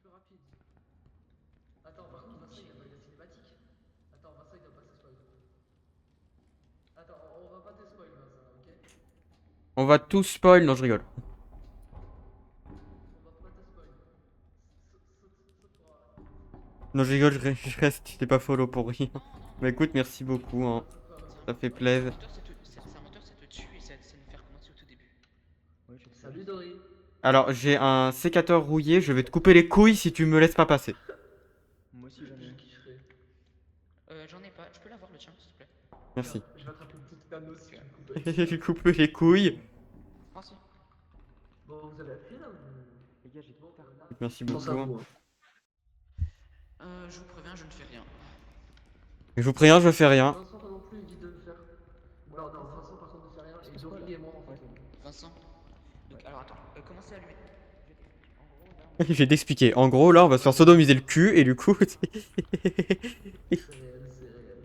Plus rapide. Attends, par contre, Vincent il a pas eu la cinématique. Attends, Vincent il doit pas se spoil. Attends, on va pas te spoil, Vincent, ok? On va tout spoil, non je rigole. On va pas te spoil. Saute pour. Non je rigole, je reste, je t'ai pas follow pour rien. Bah écoute, merci beaucoup, hein. Ça fait plaisir. C'est un moteur, ça te tue et ça nous fait recommencer au tout début. Ouais, je sais. Salut Dory. Alors, j'ai un sécateur rouillé, je vais te couper les couilles si tu me laisses pas passer. Moi aussi j'en ai Je un. kifferais. J'en ai pas. Tu peux l'avoir le tien, s'il te plaît? Merci. Je vais attraper une petite Thanos si tu me coupes. J'ai coupé les couilles. Ah si. Bon, vous avez appuyé là ou... Les gars, j'ai Bon, tout à là, Merci je pense à beaucoup. vous. Hein. Je vous préviens, je ne fais rien. Je vous préviens, je fais rien. Vincent, toi non plus, évite de le faire. Ouais, Non, Vincent par contre ne fait rien, il se et passe quoi là? Dory et moi en Ouais. fait. Vincent. Donc, Ouais. alors attends, commencez à allumer. Je vais t'expliquer. En gros, là, Je vais t'expliquer. En gros, là, on va se faire sodomiser le cul et du coup. C'est réel, c'est réel.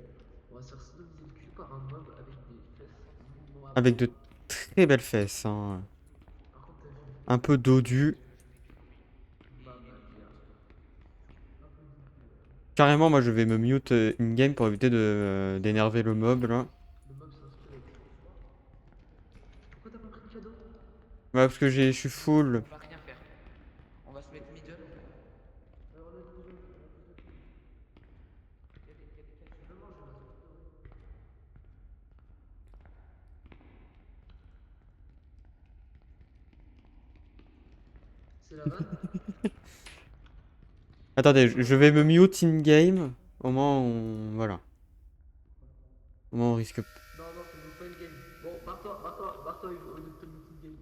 On va se faire sodomiser le cul par un mob avec des fesses innombrables. Avec de très belles fesses. Hein. Par contre, t'as vu, Un peu dodu. Mamma mia. Un peu dodu. Carrément, moi, je vais me mute in-game pour éviter de d'énerver le mob, là. Le mob c'est un squelette. Pourquoi t'as pas pris le cadeau? Ouais, parce que je suis full. on va rien faire. On va se mettre middle. Alors, on est middle, on est middle. Je veux manger, vas-y. C'est la vanne? Attendez, je vais me mute in-game. Au moins, on... Voilà. Au moins, on risque... Non, non, ça ne pas une game. Bon, barre-toi au lieu de te meeting game.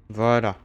Voilà.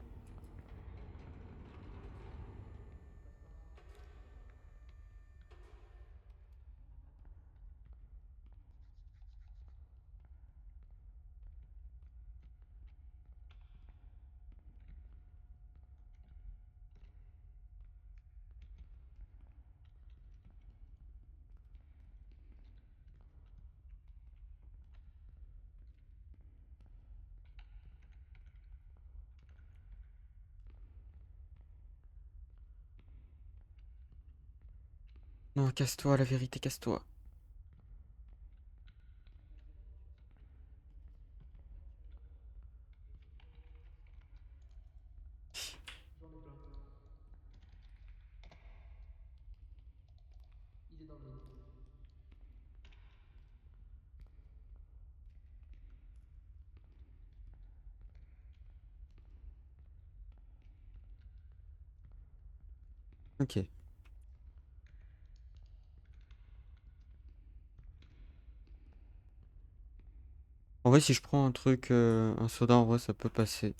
Non, casse-toi, la vérité, casse-toi. J'en ai plein. Il est dans le mid. Ok. En vrai, si je prends un truc, un soda, en vrai, ça peut passer.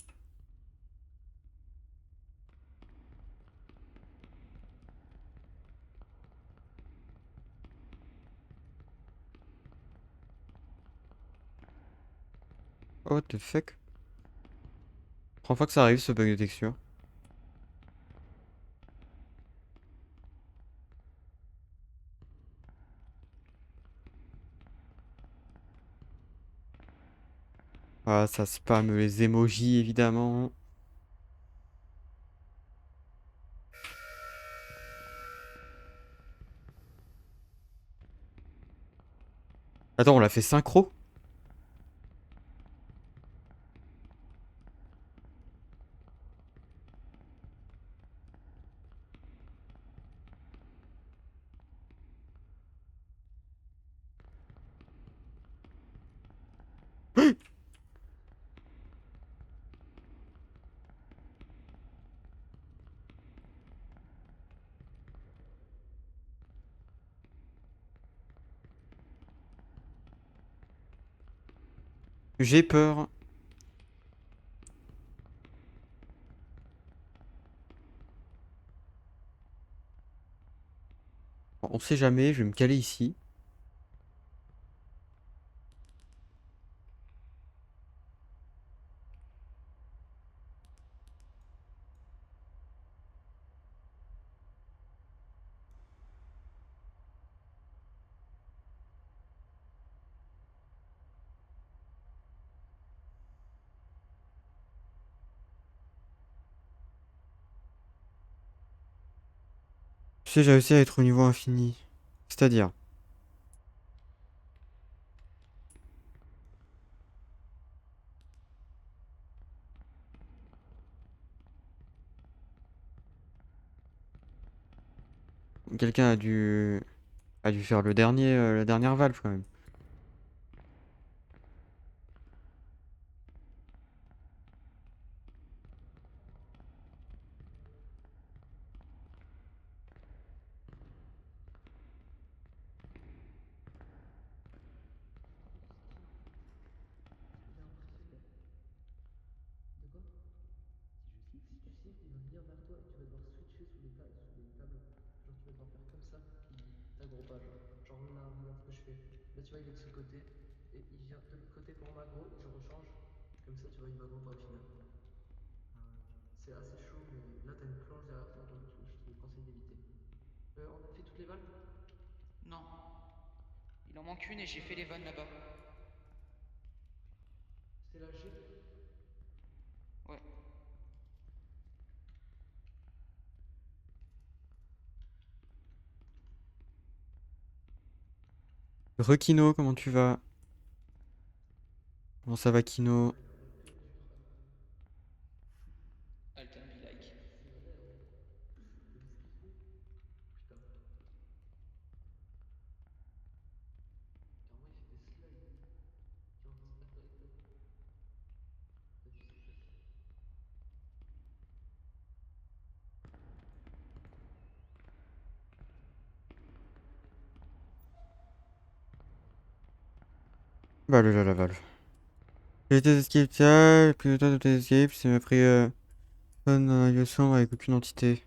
Oh, what the fuck? Première fois que ça arrive, ce bug de texture. Ah, ça spam les emojis, évidemment. Attends, on l'a fait synchro? J'ai peur. On sait jamais, je vais me caler ici. Tu sais, j'ai réussi à être au niveau infini. C'est-à-dire... Quelqu'un a dû faire le dernier, la dernière valve, quand même. vais devoir faire comme ça pour qu'il t'aggro pas, genre. Genre là, regarde ce que je fais. Là, tu vois, il est de ce côté. Et il vient de l'autre côté pour m'aggro. Je rechange. Comme ça, tu vois, il m'aggro pas au final. Ah ouais. C'est assez chaud, mais là, t'as une planche derrière toi, donc je te conseille d'éviter. On a fait toutes les valves? Non. Il en manque une et j'ai fait les vannes là-bas. C'est la G? Ouais. Rekino, comment tu vas? Comment ça va, Kino? Ah, il est en mode pur dur. Alten be like. C'est vrai, hein. T'as vu ce qu'il fait? Putain. Carrément, il fait des slides. Genre, attends. T'as vu ses fesses? Bah, la valve. J'ai été escape, tiens, plus de temps de tes escapes, ça m'a pris un lieu sombre avec aucune entité.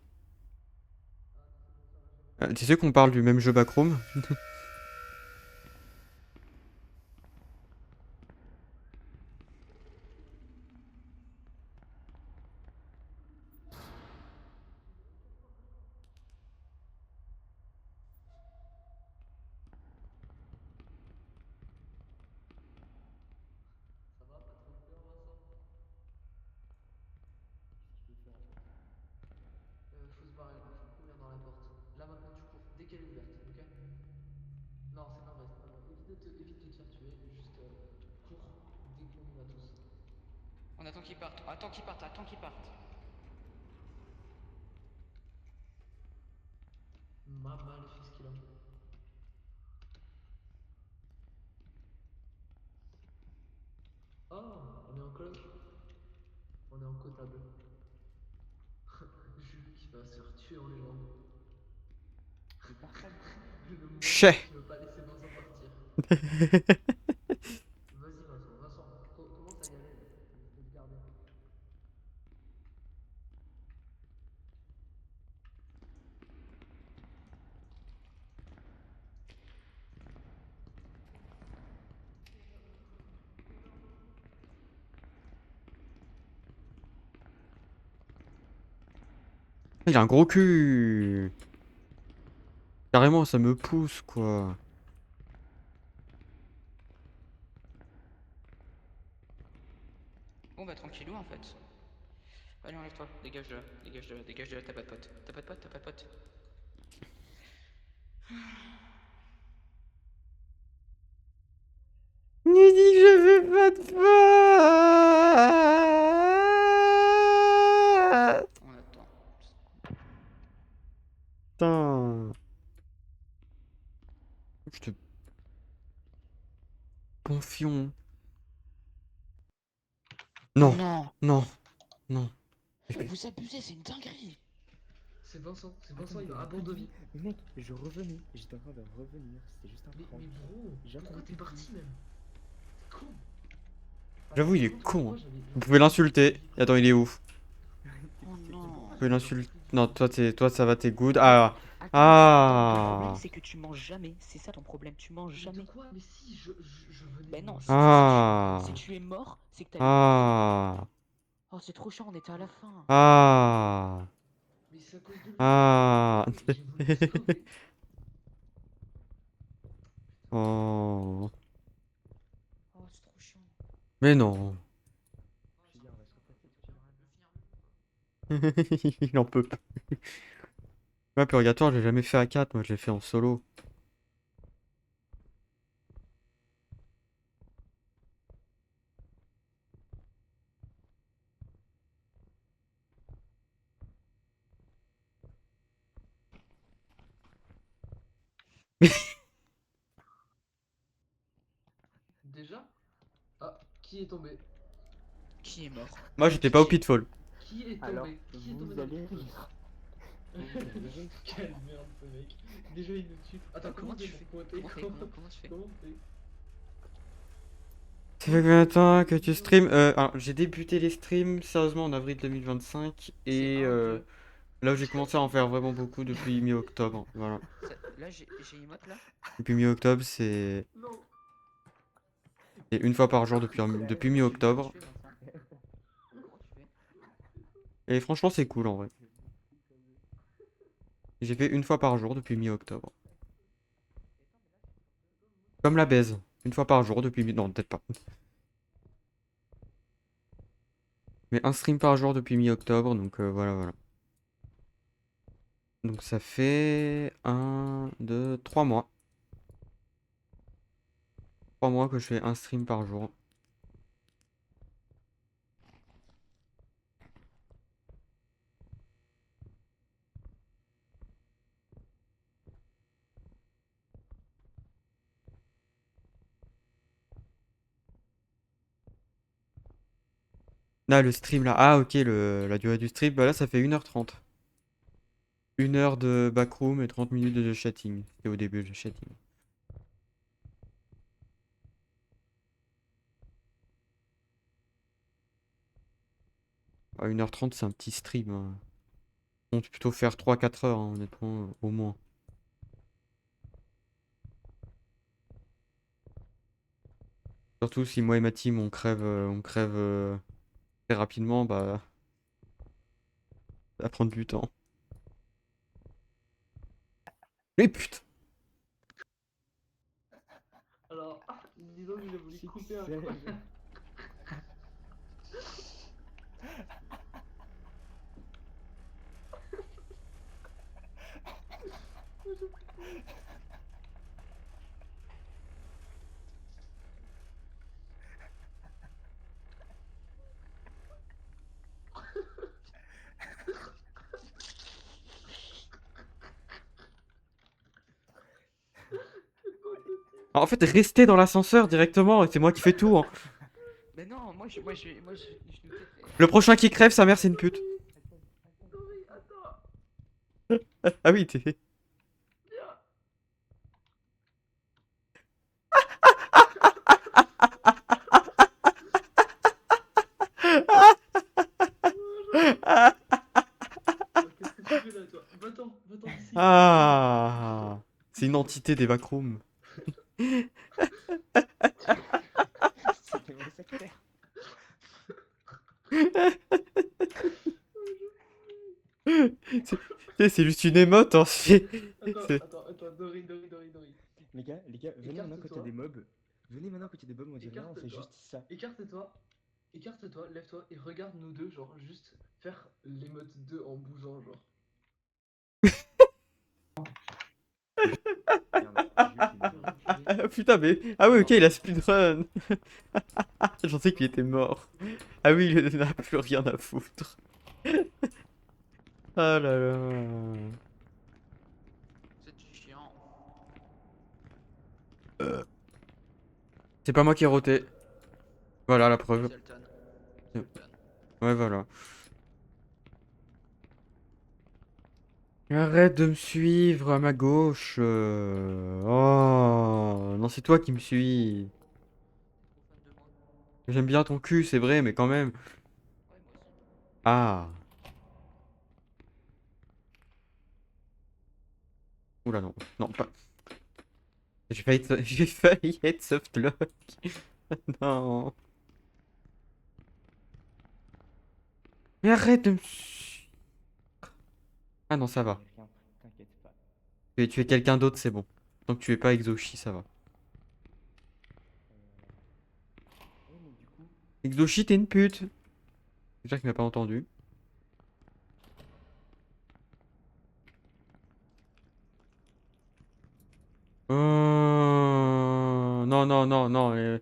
Ah, c'est bon, ça va, j'ai repris. Tu sais qu'on parle du même jeu Backroom? Ça va, pas trop peur, Vincent? Qu'est-ce qu'il faut faire en fait? Faut se barrer, faut courir dans la porte. Là, maintenant, tu cours dès qu'elle est ouverte, ok? Non, c'est pas vrai, c'est pas vrai. Évite de te faire tuer, juste cours dès qu'on y va tous. On attend qu'ils partent. Attends qu'ils partent, attends qu'ils partent. Maman, le fils qu'il a. Oh, on est en coloc? On est en cotable. Jules qui va se faire tuer en légende. Mais pars pas vite. Le monstre Chais! qui veut pas laisser Vincent partir. Vas-y, Vincent. Vincent, commence à y aller là. Je vais te garder. Il a un gros cul! Carrément, ça me pousse, quoi. Bon bah tranquillou en fait. Allez enlève-toi, dégage de là, dégage de là, t'as pas de pote. T'as pas de pote, t'as pas de pote. Il dit que je fais pas de faute! On attend. Putain. Je te confions. Non, Non. non, non. Vous abusez, c'est une dinguerie. C'est Vincent, Attends, mais il il y m'a avait plus de abandonné. vie. Mais mec, je revenais. J'étais en train de revenir. C'était juste un Mais prank. bro, J'avais pourquoi plus t'es de parti vie. même? T'es con. J'avoue, il est Par contre, con, moi hein. j'avais Vous genre pouvez 10% de l'insulter. vie Et attends, il est où? Vous Oh T'es non. bon? pouvez j'avais genre l'insulter. plus Non, du tout. toi, ça va, t'es good. Attends, Ah, Ton problème, ah, c'est que tu manges jamais. C'est ça ton problème, tu manges Mais de jamais. quoi? Mais si, je venais Ben de non, manger. si ah, tu es mort, c'est que t'as eu peur. ah, Oh, c'est trop chiant, on était à la fin. ah, Mais c'est à cause de lui. ah. J'ai voulu te sauver. Oh. Oh, c'est trop chiant. Mais non. Je te dis, on va se retaper tout à l'heure. Il en peut plus. Ouais, Purgatoire, j'ai jamais fait à 4, moi je l'ai fait en solo. Déjà? Ah, qui est tombé? Qui est mort? Moi j'étais pas au pitfall. Qui est Alors, tombé? Qui est tombé vous dans le allez pitfall? rire. Vous allez rire. Quelle merde ce mec. Déjà il nous tue. Attends, comment on fait pour quoter? Comment tu fais? Comment on fait? Ça fait combien de temps que tu streams? Alors, j'ai débuté les streams sérieusement en avril 2025 C'est et 1, 2. Là où j'ai commencé à en faire vraiment beaucoup depuis mi-octobre. Voilà. Là, j'ai emote là. Depuis mi-octobre, c'est Non. et une fois par jour depuis mi-octobre. Comment tu fais, Vincent? Comment tu fais? Et franchement, c'est cool en vrai. J'ai fait une fois par jour depuis mi-octobre. Comme la baise. Une fois par jour depuis Non, peut-être pas. Mais un stream par jour depuis mi-octobre, donc voilà, voilà. Donc ça fait 3 mois. 3 mois que je fais un stream par jour. Là, le stream là. Ah, ok, la durée du stream, bah là, ça fait 1h30. 1 heure de backroom et 30 minutes de chatting. C'était au début de chatting. 1h30, c'est un petit stream, hein. On peut plutôt faire 3-4 heures, hein, honnêtement, au moins. Surtout si moi et ma team on crève très rapidement, bah ça va prendre du temps. Mais putain! Alors, disons que j'ai voulu C'est couper un sérieux. peu. En fait, restez dans l'ascenseur directement, c'est moi qui fais tout, hein. Mais non, je nous Le prochain qui crève, sa mère, c'est une pute. Dory, attends, Ah oui, t'es. viens. Qu'est-ce que tu fais là, toi? Va-t'en d'ici. Ah! C'est une entité des backrooms. C'était mon sectaire. C'est juste une émote, hein. Attends, Dory. Les gars, venez maintenant quand il y a Écarte-toi. des mobs. Venez maintenant quand il y a des mobs, on dit rien, on fait Écarte-toi. juste ça. Écarte-toi, lève-toi et regarde nous deux, genre juste faire l'émote 2 en bougeant, genre. Merde, Ah, putain, mais. Ah oui, ok, il a speedrun. J'en sais qu'il était mort. Ah oui, il n'a plus rien à foutre. Ah là là. C'est chiant. C'est pas moi qui ai roté. Voilà la preuve. Zoltan. Ouais, voilà. Arrête de me suivre à ma gauche. Oh, non, c'est toi qui me suis. Trop fan de moi. J'aime bien ton cul, c'est vrai, mais quand même. Ouais, moi aussi. Ah. Oula, non. Non, pas. J'ai failli être softlock. Non. Mais arrête de me suivre. Ah non, ça va. Rien, t'inquiète pas. Tu es quelqu'un d'autre, c'est bon. Tant que tu es pas Exoshi, ça va. Ouais, mais du coup, Exoshi, t'es une pute. J'espère qu'il m'a pas entendu. Non, non, non, non.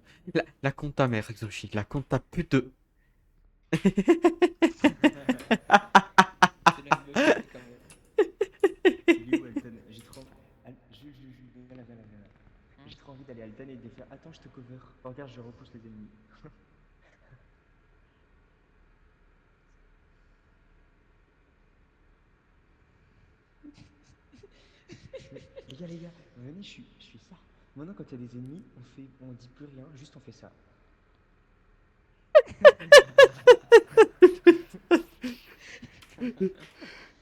La compte ta mère, Exoshi. La compte ta pute de. C'est la même quand même. il est où Altan? J'ai trop. Viens là. J'ai trop envie d'aller Altan et de faire attends, je te cover. Oh, regarde, je repousse les ennemis. Mais, les gars, venez, je suis ça. Maintenant, quand il y a des ennemis, on dit plus rien, juste on fait ça.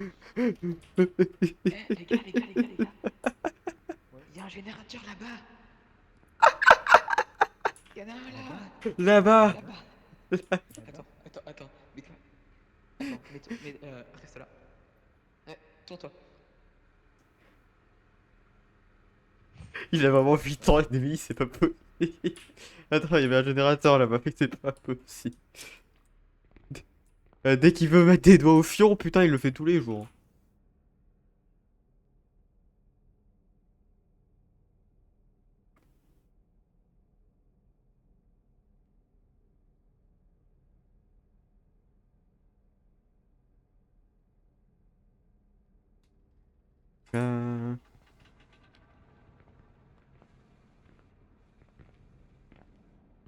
Eh, les gars, les gars, les gars, les gars. Ouais. Il y a un générateur là-bas. Il y en a un là. Là-bas. Là-bas. Attends. Mets-toi. Attends, reste là. Tourne-toi. Il a vraiment 8 ans et demi, c'est pas possible. Attends, il y avait un générateur là-bas, mais c'est pas possible. Dès qu'il veut mettre des doigts au fion, putain, il le fait tous les jours. Euh,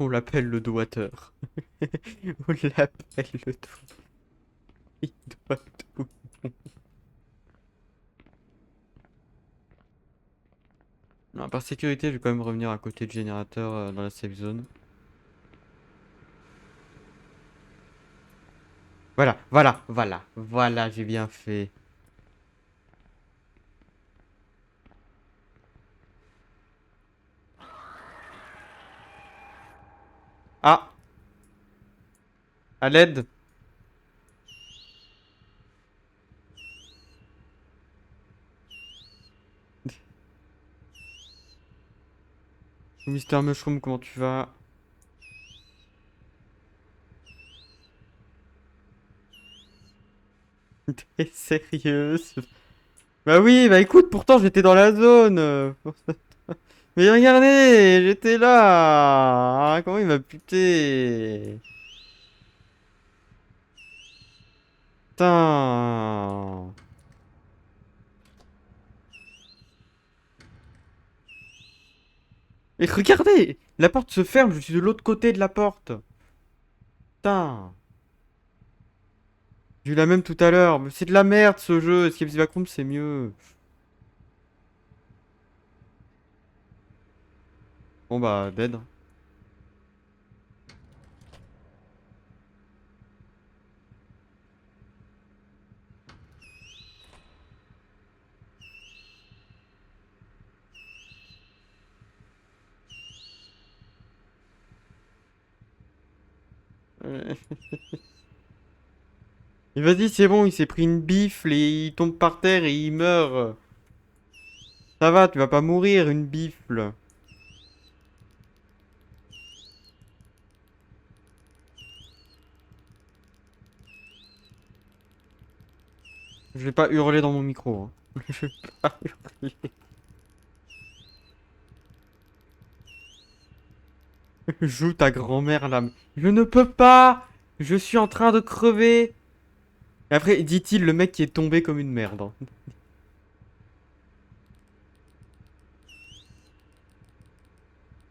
On l'appelle le doigteur. On l'appelle le doigt. Il doit tout. Non, par sécurité, je vais quand même revenir à côté du générateur dans la safe zone. Voilà, j'ai bien fait. Ah, à l'aide. Mister Mushroom, comment tu vas? T'es sérieuse? Bah oui, bah écoute, pourtant j'étais dans la zone. Mais regardez, j'étais là. Ah, comment il m'a buté? Putain. Et regardez, la porte se ferme, je suis de l'autre côté de la porte. Putain. J'ai eu la même tout à l'heure, mais c'est de la merde ce jeu. Escape the Backrooms, c'est mieux. Bon bah, dead. Euh, Et vas-y, c'est bon, il s'est pris une bifle et il tombe par terre et il meurt. Ça va, tu vas pas mourir, une bifle. Je vais pas hurler dans mon micro. Hein. Je vais pas hurler. Joue ta grand-mère là. Je ne peux pas. Je suis en train de crever. Et après, dit-il, le mec qui est tombé comme une merde. Hein.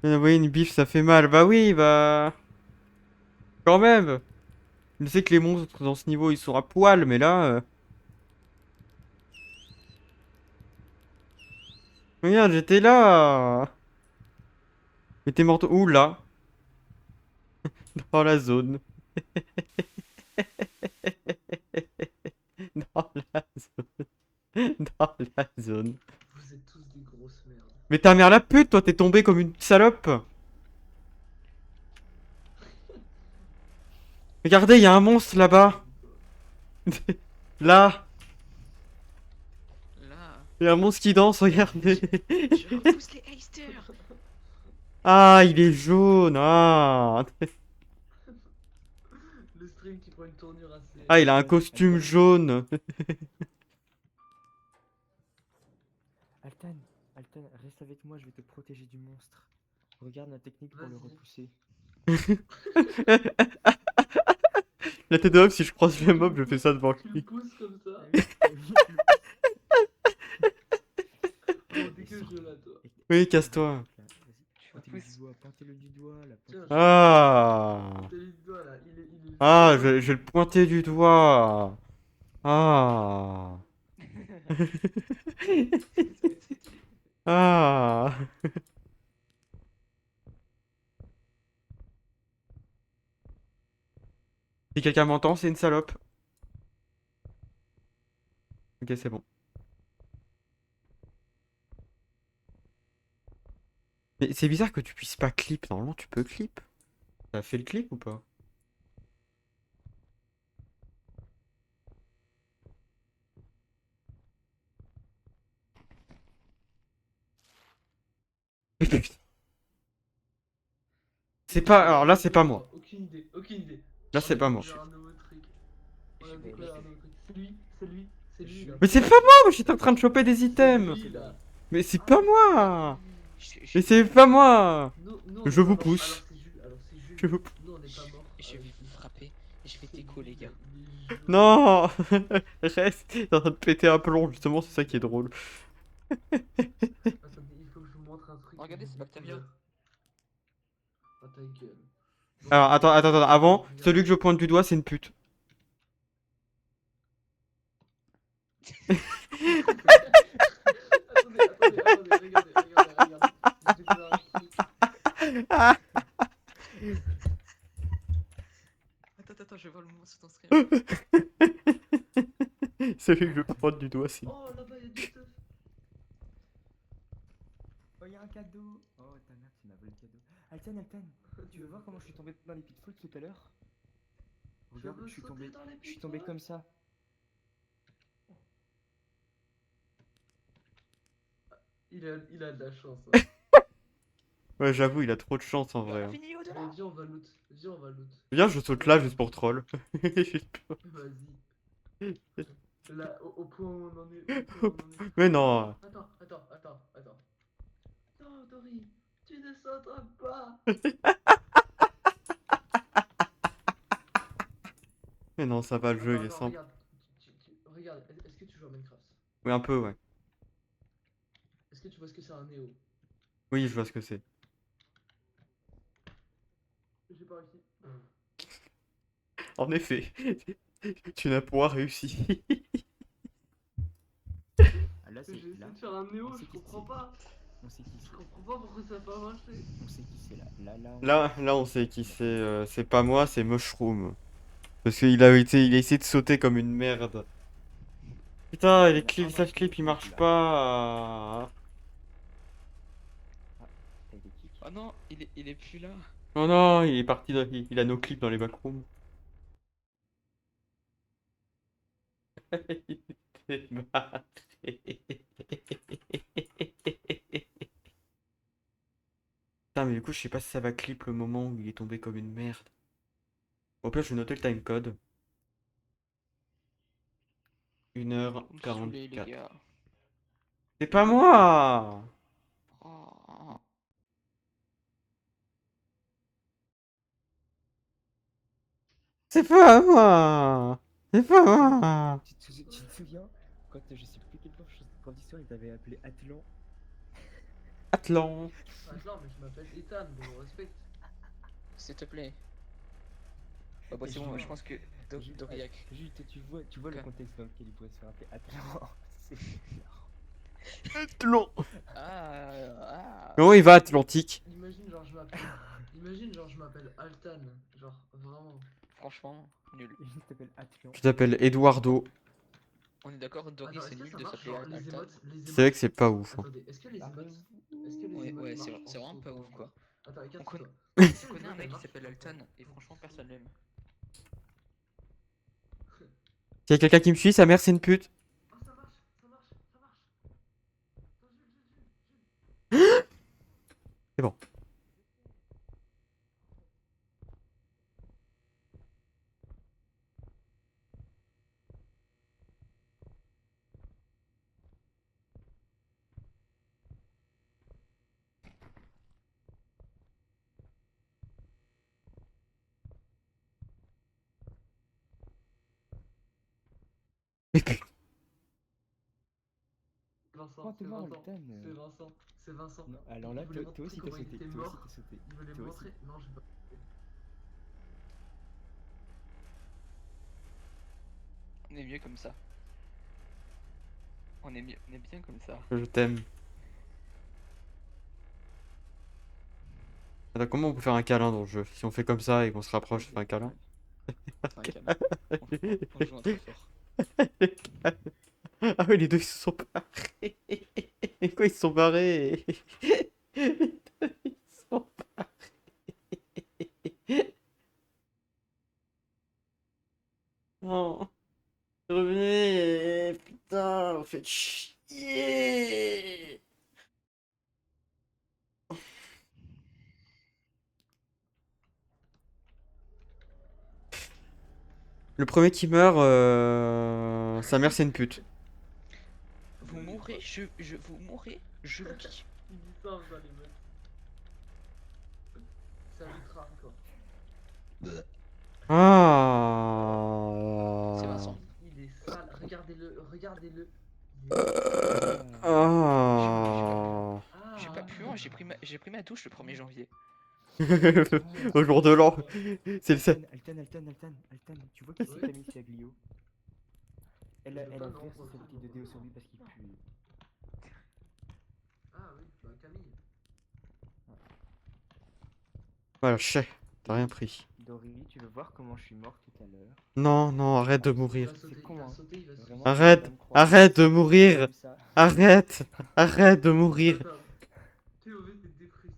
Oui, une bifle, ça fait mal. Bah oui, bah... Quand même. Je sais que les monstres dans ce niveau, ils sont à poil, mais là... Regarde, j'étais là. Mais t'es morte où, là? Dans la zone. Dans la zone. Dans la zone. Vous êtes tous des grosses merdes. Mais ta mère la pute, toi, t'es tombé comme une salope. Regardez, il y a un monstre là-bas. Là. Là. Il y a un monstre qui danse, regardez. Je repousse les hasters. Ah, il est jaune. Ah. Le stream qui prend une tournure assez. Ah, il a un costume jaune. Altan, Altan, reste avec moi, je vais te protéger du monstre. Regarde la technique pour le Vas-y. repousser. La tête de Hobbs, si je croise le mob, je fais ça devant Tu le lui. pousses comme ça. Et Oh, dégage là, toi. Oui, casse-toi. Vas-y, Je pointez-le repousse. du doigt, pointez-le du doigt, là. Tiens, Pointez-le. Ah. t'as les doigts là. Il est. Ah, je vais le pointer du doigt. Ah. Ah. Si quelqu'un m'entend, c'est une salope. Ok, c'est bon. Mais c'est bizarre que tu puisses pas clip. Normalement, tu peux clip. T'as fait le clip ou pas? C'est pas. Alors là, c'est pas moi. Aucune idée, aucune idée. Là, On c'est a pas moi. découvert un nouveau truc. On a Je vais découvert un laisser. nouveau truc. C'est lui là. Mais c'est pas moi! Moi, j'étais en train de choper des C'est items! lui là. Mais c'est Ah, pas c'est moi! lui. Mais c'est pas moi! Nous, on Je est vous pas morts. pousse. Alors c'est Jules. Je vous... Nous on est pas morts. Je vais vous frapper et je vais déco, les gars. Non! Reste! T'es en train de péter un plomb, justement, c'est ça qui est drôle. Attendez, il faut que je vous montre un truc. Regardez, que c'est j'ai Bactavia. découvert. Ah ta gueule. Bon, Alors, attends. Avant, regarde. celui que je pointe du doigt, c'est une pute. Attendez, regardez. J'ai découvert un truc. Attends, je vais voir le moment sur ton stream. Celui que je pointe du doigt, c'est une... Oh là-bas, il y a du stuff. Oh, y'a un cadeau. Oh, ta mère, tu m'as volé le cadeau. Altan, tu veux voir comment je suis tombé dans les pitfalls tout à l'heure? Regarde, veux je suis sauter tombé. dans les Je suis tombé pitfalls. comme ça. Il a de la chance. Hein. Ouais, j'avoue, il a trop de chance en Il y en vrai. a Hein. fini au-delà. Viens, on va loot. Viens, je saute là juste pour troll. Juste pour- Vas-y. Là, au point où on en est. Mais non. Attends. Non, Dory, tu ne sauteras pas. Mais non, ça va, le jeu, il est Attends, simple. regarde. Regarde, est-ce que tu joues à Minecraft? Oui, un peu, ouais. Est-ce que tu vois ce que c'est un néo? Oui, je vois ce que c'est. J'ai pas réussi. En effet, tu n'as point réussi. Ah, là, J'ai c'est essayé là. de faire un néo, On sait je qui comprends c'est. pas. On sait qui Je c'est. comprends pas pourquoi ça a pas marché. On sait qui c'est là. Là, on sait qui c'est. C'est pas moi, c'est Mushroom. Parce qu'il il a essayé de sauter comme une merde. Putain, les clips, slash clip, il marche pas. Ah, t'as des kicks. Oh non, il est plus là. Oh non, il est parti, il a nos clips dans les backrooms. Il s'est barré. Putain, mais du coup, je sais pas si ça va clip le moment où il est tombé comme une merde. Au pire, je vais noter le timecode. Vous me saoulez, les 1h44. gars. C'est pas moi! Oh. C'est pas moi! C'est pas moi! Tu te souviens quand je sais plus quelle quand d'histoire il t'avait appelé Atlan? Atlan! Attends, mais je m'appelle Ethan, bon, respecte. S'il te plaît. Oh bah Et c'est bon, Jules- je pense que Jules, Doriac. Jules, tu vois le Quoi contexte dans lequel il pourrait se faire appeler Atlan. C'est Atlan! Ah. Comment il va, Atlantique? Imagine, genre, je m'appelle Altan. Genre, vraiment. Franchement, nul. Il s'appelle Atlan. Tu t'appelles Eduardo. On est d'accord, Dory, Attends, c'est est-ce que nul ça de marche, s'appeler genre, les Altan. émotes, C'est vrai que c'est pas ouf. Hein. Attendez, est-ce que les Ah, émotes. mais Est-ce que les Ouais, émotes ouais, marchent c'est en vraiment pas ouf sautant? quoi. Attends, On écarte-toi. connaît, Est-ce que on les connaît un émotes, mec elles qui marchent s'appelle en Altan sautant? et franchement personne l'aime. S'il y a quelqu'un qui me suit, sa mère c'est une pute. Oh, ça marche. Attends, Jules. C'est bon. Mais putain. Vincent, Oh, t'es c'est mort, Vincent. Altan. C'est Vincent. Non, alors là, Il voulait toi montrer aussi t'as comment il sauté. était Toi aussi mort. t'as sauté. Il voulait Toi aussi. montrer. Non, j'ai pas. On est mieux comme ça. On est bien comme ça. Je t'aime. Attends, comment on peut faire un câlin dans le jeu? Si on fait comme ça et qu'on se rapproche, on fait un câlin? C'est un câlin. On joue un très fort. Ah oui, les deux ils se sont barrés. Et quoi, ils se sont barrés? Les deux, ils se sont barrés. Non. Revenez, putain, vous faites chier. Le premier qui meurt, sa mère c'est une pute. Vous mourrez, vous mourrez, je vous kiffe. Il dit ça, ça, les mecs. C'est un ultra hardcore. Ah. C'est Vincent. Il est sale. Regardez-le, regardez-le. Ah. J'ai pas pu, hein, j'ai pris ma douche le 1er janvier. Au jour de l'an. C'est le seul. Altan, tu vois qui c'est Oui. qui a mis Fiaglio? Elle a Je veux pas, non, versé pour le sa coup, petite de non, déo non. sur lui parce qu'il pue. Ah oui, bah Camille. Voilà, chais, t'as rien pris. Dory, tu veux voir comment je suis mort tout à l'heure? Non, non, arrête de Il mourir. va sauter, C'est il con, va hein. sauter, il va se Vraiment, suicider. tu vas pas Arrête, me croire. arrête de J'ai mourir. vu ça. Arrête, arrête de mourir. Attends. POV, t'es dépressif.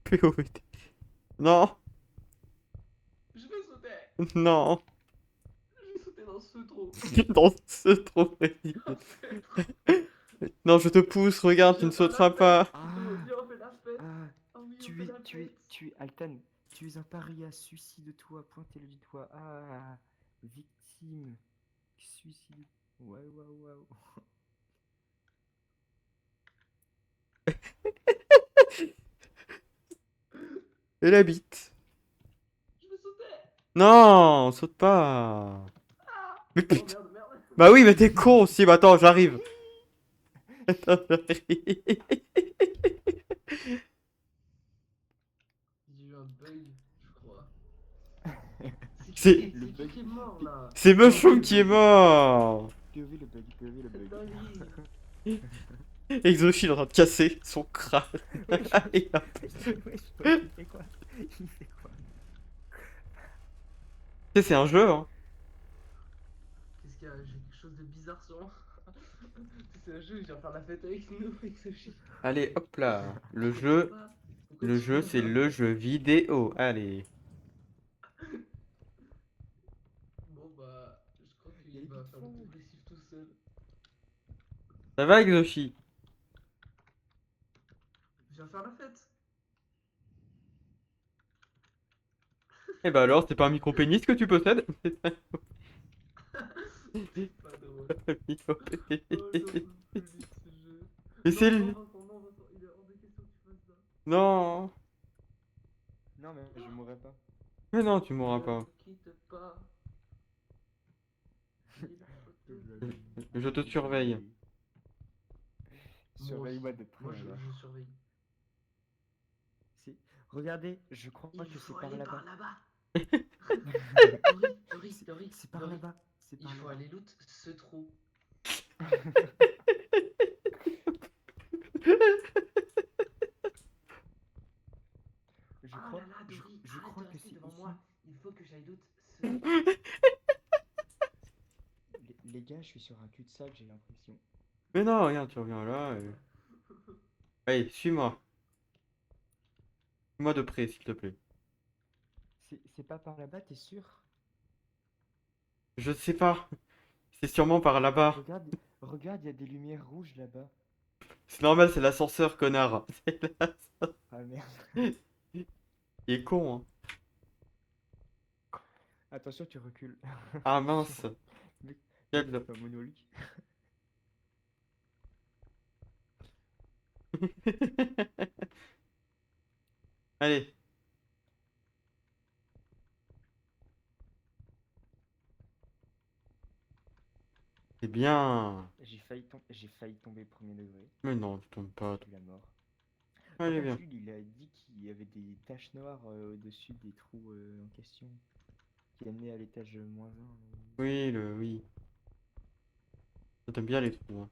POVT. Non, Je vais sauter. non. Je vais sauter dans ce trou. Dans ce trou. Non, je te pousse, regarde, tu ne sauteras pas. Viens, on fait la fête. Ah, Ah oui, on tu fait es, la tu es, fête. tu es, Altan, tu es un paria, suicide-toi, pointez-le du doigt. Ah, victime, suicide. Waouh. Et la bite. Je vais sauter. Non, saute pas. Mais Oh putain. merde. Bah oui, mais t'es con aussi. Bah attends, j'arrive. Attends, j'arrive. J'ai eu un bug, je crois. C'est- Le C'est bug. qui est mort là? C'est Mushroom qui est mort. POV le bug. C'est dingue. Exoshi est en train de casser son crâne. Et là, Il fait quoi? Il fait quoi? tu sais, c'est un jeu, hein. Qu'est-ce qu'il y a? J'ai quelque chose de bizarre sur moi. C'est un jeu, je viens faire la fête avec nous, avec Sochi. Allez, hop là. Le Pourquoi jeu, tu vas pas? Pourquoi le tu jeu, vas c'est pas? le jeu vidéo. Allez. Bon bah, je crois Il y a qu'il des va faire le bitcoins. dépressif tout seul. Ça va, Exoshi? Je viens faire la fête. Eh bah alors, c'est pas un micro-pénis que tu possèdes? C'est pas drôle. Micro-pénis. Oh, j'en peux plus de ce jeu. Mais c'est Non, le... Vincent, il est hors de question que tu fasses ça. Non. Non, mais je mourrai pas. Mais non, tu mourras Ne pas. me quitte pas. Il faut te- Je te surveille. Surveille-moi de près. Moi, alors. je surveille. Regardez, je crois pas Il que faut c'est par aller là-bas. par là-bas. Dory, C'est par là-bas. C'est il par faut là-bas. aller loot ce trou. Je Ah crois, là là, Dory, je arrête crois de que rester c'est devant ici. moi. Il faut que j'aille loot ce trou. Les gars, je suis sur un cul-de-sac, j'ai l'impression. Mais non, regarde, tu reviens là. Allez, suis-moi. Suis-moi de près, s'il te plaît. C'est pas par là-bas, t'es sûr? Je sais pas. C'est sûrement par là-bas. Regarde, il y a des lumières rouges là-bas. C'est normal, c'est l'ascenseur, connard. C'est l'ascenseur. Ah merde. Il est con, hein. Attention, tu recules. Ah mince. Mec, Quel- c'est pas monolique. Allez. C'est bien. J'ai failli tomber premier degré. Mais non, tu tombes pas. Je suis la mort. Par Allez, contre, viens. Jules, il a dit qu'il y avait des taches noires au-dessus des trous en question. Qui amenaient à l'étage -1. Oui, oui. T'aimes bien les trous, hein.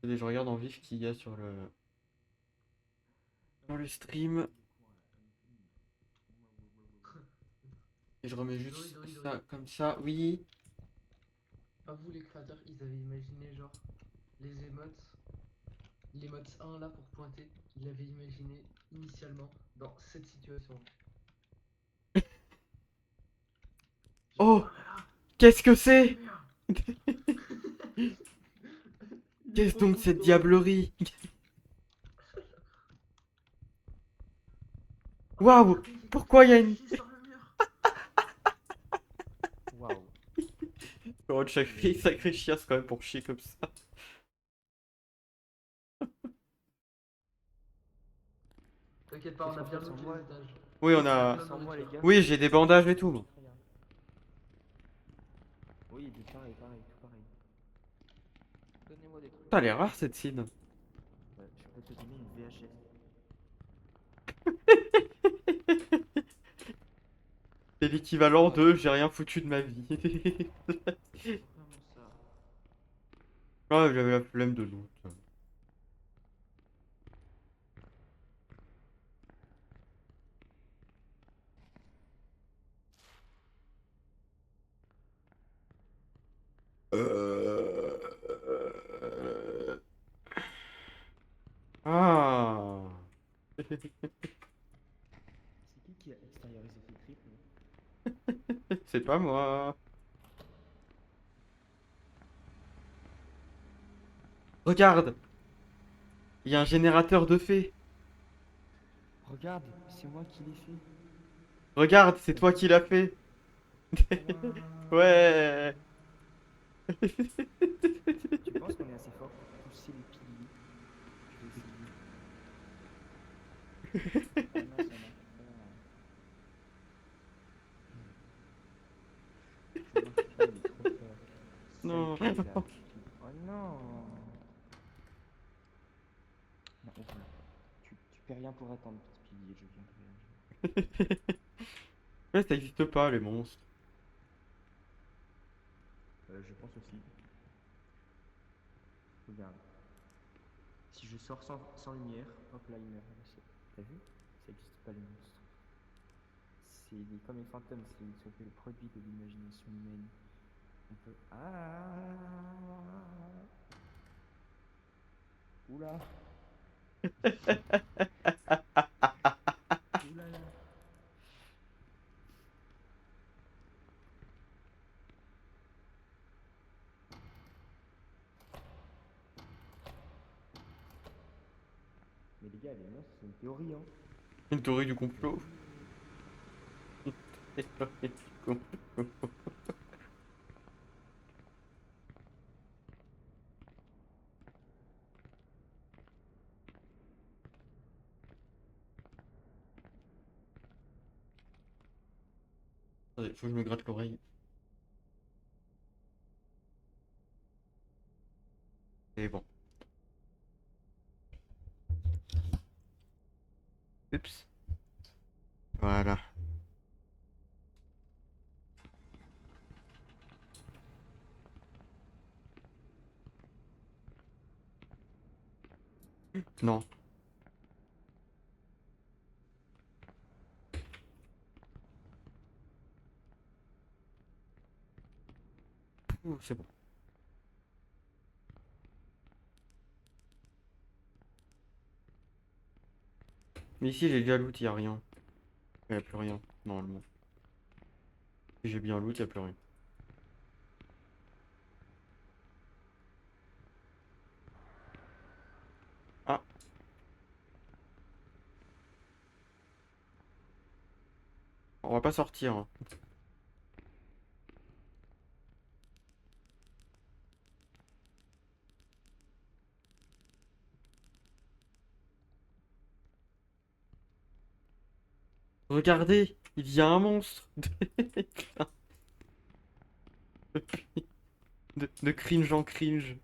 Attendez, je regarde en vif qu'il y a sur le stream. Et je remets juste Dori, ça comme ça. Oui. Pas vous les créateurs, ils avaient imaginé genre les emotes, l'emote 1 là pour pointer, ils l'avaient imaginé initialement dans cette situation. Genre, Oh, oh là là, qu'est-ce que c'est? merde. Qu'est-ce donc Pauvre cette Dori. diablerie? Oh Waouh! regardez, il y a quelqu'un Pourquoi il y qui a a une... chié sur le mur. Waouh. Oh, sacré chiasse quand même pour chier comme ça. T'inquiète pas, Parce on a qu'en bien fait, sans looté moi, les étages. Oui, on Il y a a... plein de sans moi, les nourriture. gars. Oui, j'ai des bandages et tout. Rien. Oui, pareil, tout pareil. Donnez-moi des trucs. Ça a l'air rare cette scene. Ouais, je peux te donner une VHS. C'est l'équivalent de j'ai rien foutu de ma vie. C'est vraiment ça. Ah, j'avais la flemme de loot. Ah. C'est qui a extériorisé ce trip là? C'est pas moi. Regarde, il y a un générateur de faits. Regarde, c'est moi qui l'ai fait. Regarde, c'est T'as toi vu? qui l'as fait. Waouh. Ouais. Tu penses qu'on est assez fort pour pousser les piliers? Je vais essayer. Ah non, ça marche pas. Ça marche pas, il est trop fort. Sale Non. pilier là. Oh non! Non, ouvre là. Tu paies rien pour attendre, petit pilier, je viens de réagir. Ouais, ça existe pas les monstres. Je pense aussi. Regarde. Si je sors sans lumière, hop là, il meurt. T'as vu? Ça existe pas les monstres. Comme les fantômes, c'est le produit de l'imagination humaine. On peut. Ah! Oula! Oula là! Mais les gars, les monstres, c'est une théorie, hein! Une théorie du complot. Attendez, faut que je me gratte l'oreille. C'est bon. Oups. Voilà. Non. Ouh, c'est bon. Mais ici, j'ai déjà loot, y a rien. Y a plus rien, normalement. Si j'ai bien loot, y a plus rien. Ah. On va pas sortir, hein. Regardez, il y a un monstre. De cringe en cringe.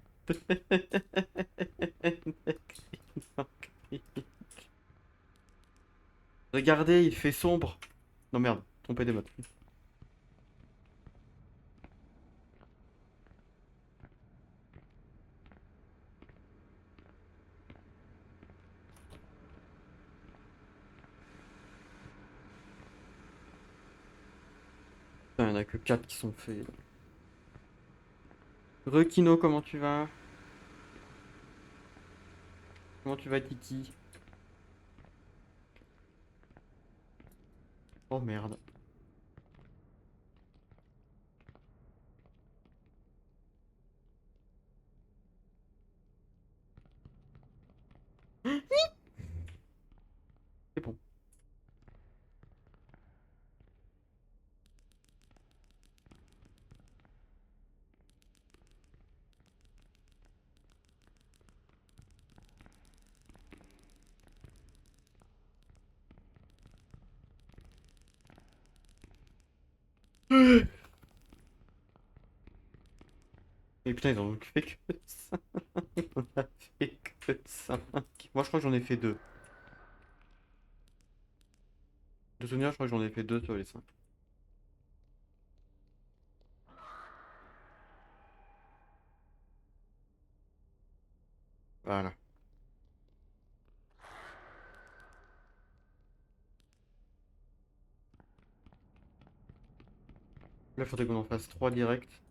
Regardez, il fait sombre. Non merde, trompé des modes. il y en a que 4 qui sont faits. Rekino, comment tu vas? Comment tu vas, Kiki? Oh merde. C'est bon. Mais putain, ils ont fait que ça. On a fait que 5. Moi, je crois que j'en ai fait 2. De souvenir, je crois que j'en ai fait 2 sur les 5. Voilà. Là, il faudrait qu'on en fasse 3 direct.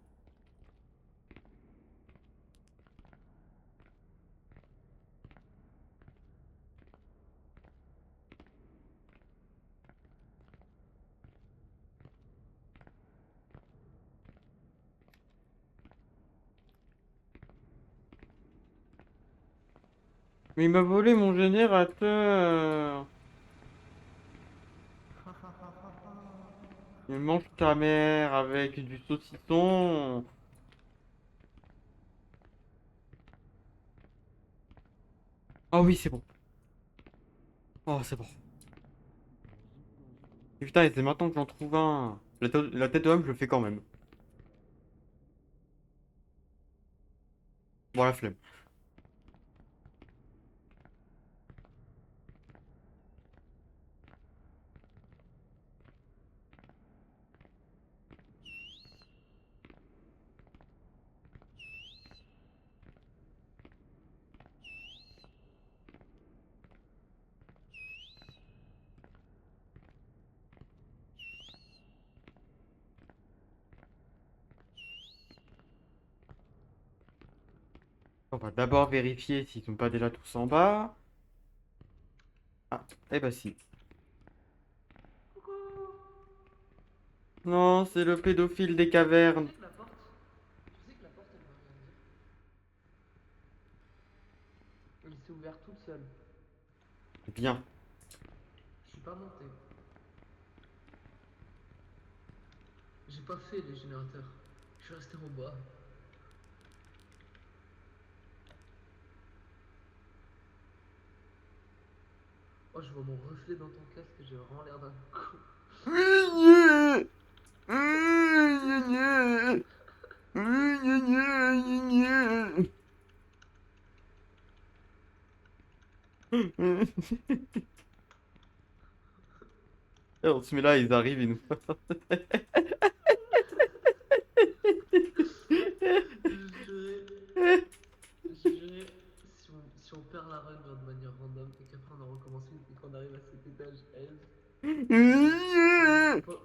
Mais il m'a volé mon générateur. Il mange ta mère avec du saucisson. Ah oui, c'est bon. Oh, c'est bon. Et putain, et c'est maintenant que j'en trouve un. La tête de homme, je le fais quand même. Bon, la flemme. On va d'abord vérifier s'ils sont pas déjà tous en bas. Ah, eh bah si. Non, c'est le pédophile des cavernes. Tu sais que la porte, tu sais que la porte, elle veut rien dire. Elle s'est ouverte toute seule. Bien. Je suis pas monté. J'ai pas fait les générateurs. Je suis resté en bas. Oh, je vois mon reflet dans ton casque, j'ai vraiment l'air d'un con. On se met là, ils arrivent, ils nous. Je dirais, si on perd la run de manière random et qu'après on en recommence une et qu'on arrive à cet étage S,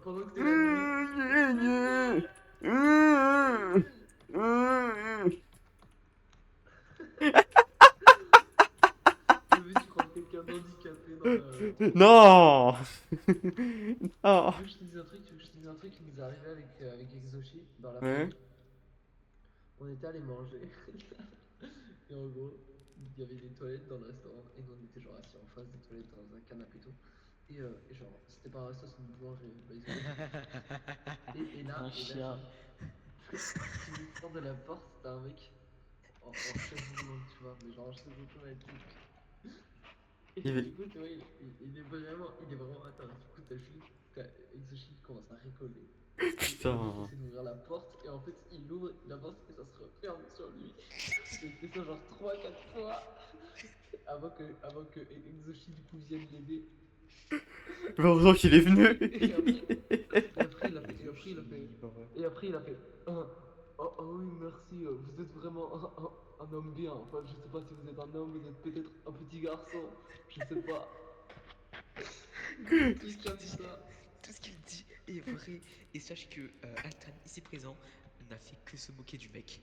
pendant que t'es la nuit. Le mec, tu crois quelqu'un d'handicapé dans le truc. Non. Non. Tu veux que je te dise un truc, tu veux que je te dise un truc qui nous est arrivé avec Exoshi dans Ouais. l'après-midi. On était allé manger. Et en gros, il y avait des toilettes dans le restaurant. Et nous, on était genre assis en face des toilettes dans un canapé et tout. Et genre, c'était pas un resto, c'est une boulangerie. Bah, ils ont Un et là, chien. genre, tu sors de la porte, t'as un mec en chaise roulante, tu vois. Mais genre en chaise automatique. Et Il y avait- du coup, tu vois, il est vraiment. Attends, du coup, t'as juste. T'as Exoshi qui commence à rigoler. Et le mec Putain. essaie d'ouvrir la porte. Et en fait, il ouvre la porte et ça se referme sur lui. Il fait ça genre 3 4 fois avant que Exoshi du coup vienne l'aider. Heureusement qu'il est venu. Et après, il a fait. Et après, il a fait. Libre. Et après, il a fait. Oh, oh oui, merci. Vous êtes vraiment un homme bien. Enfin, je sais pas si vous êtes un homme, vous êtes peut-être un petit garçon. Je sais pas. Tout ce Il qu'il capte dit, ça. tout ce qu'il dit, Et vrai, et sache que Altan, ici présent, n'a fait que se moquer du mec.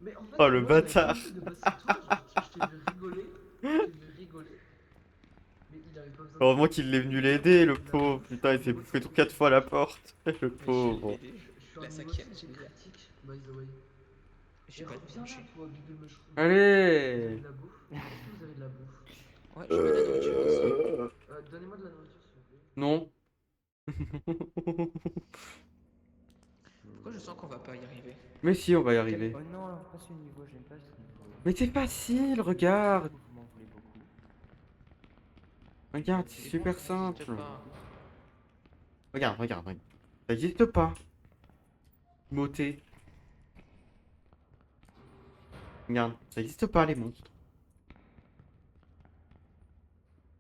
Mais en fait, Oh, le moi j'avais pas bâtard. envie de passer toi, je t'ai vu rigoler, je t'ai vu rigoler, mais il avait pas besoin de Heureusement rigoler, qu'il il est avait venu pas l'aider, le de la pauvre. bouffe, Putain, il et s'est moi bouffé c'était 4 fois la critique. porte. Le Mais J'ai pauvre. aidé. je suis à un La niveau cinquième, j'ai 6 aidé. critique, by the way. J'ai Et pas viens là, mangé. toi, Bibi Mushroom. Vous avez Allez. de la bouffe? Est-ce que vous avez de la bouffe? Ouais, je veux de la nourriture ici. Donnez-moi de la nourriture s'il vous plaît. Non. Pourquoi je sens qu'on va pas y arriver? Mais si, on va y Quel... arriver. Oh non, pas ce niveau, j'aime pas ce niveau. Mais c'est facile, Le regarde. mouvement voulait beaucoup. Regarde, c'est Les monstres super n'existent simple. pas. Regarde, regarde, regarde. Ça n'existe pas. Moté. Regarde, ça n'existe pas les monstres.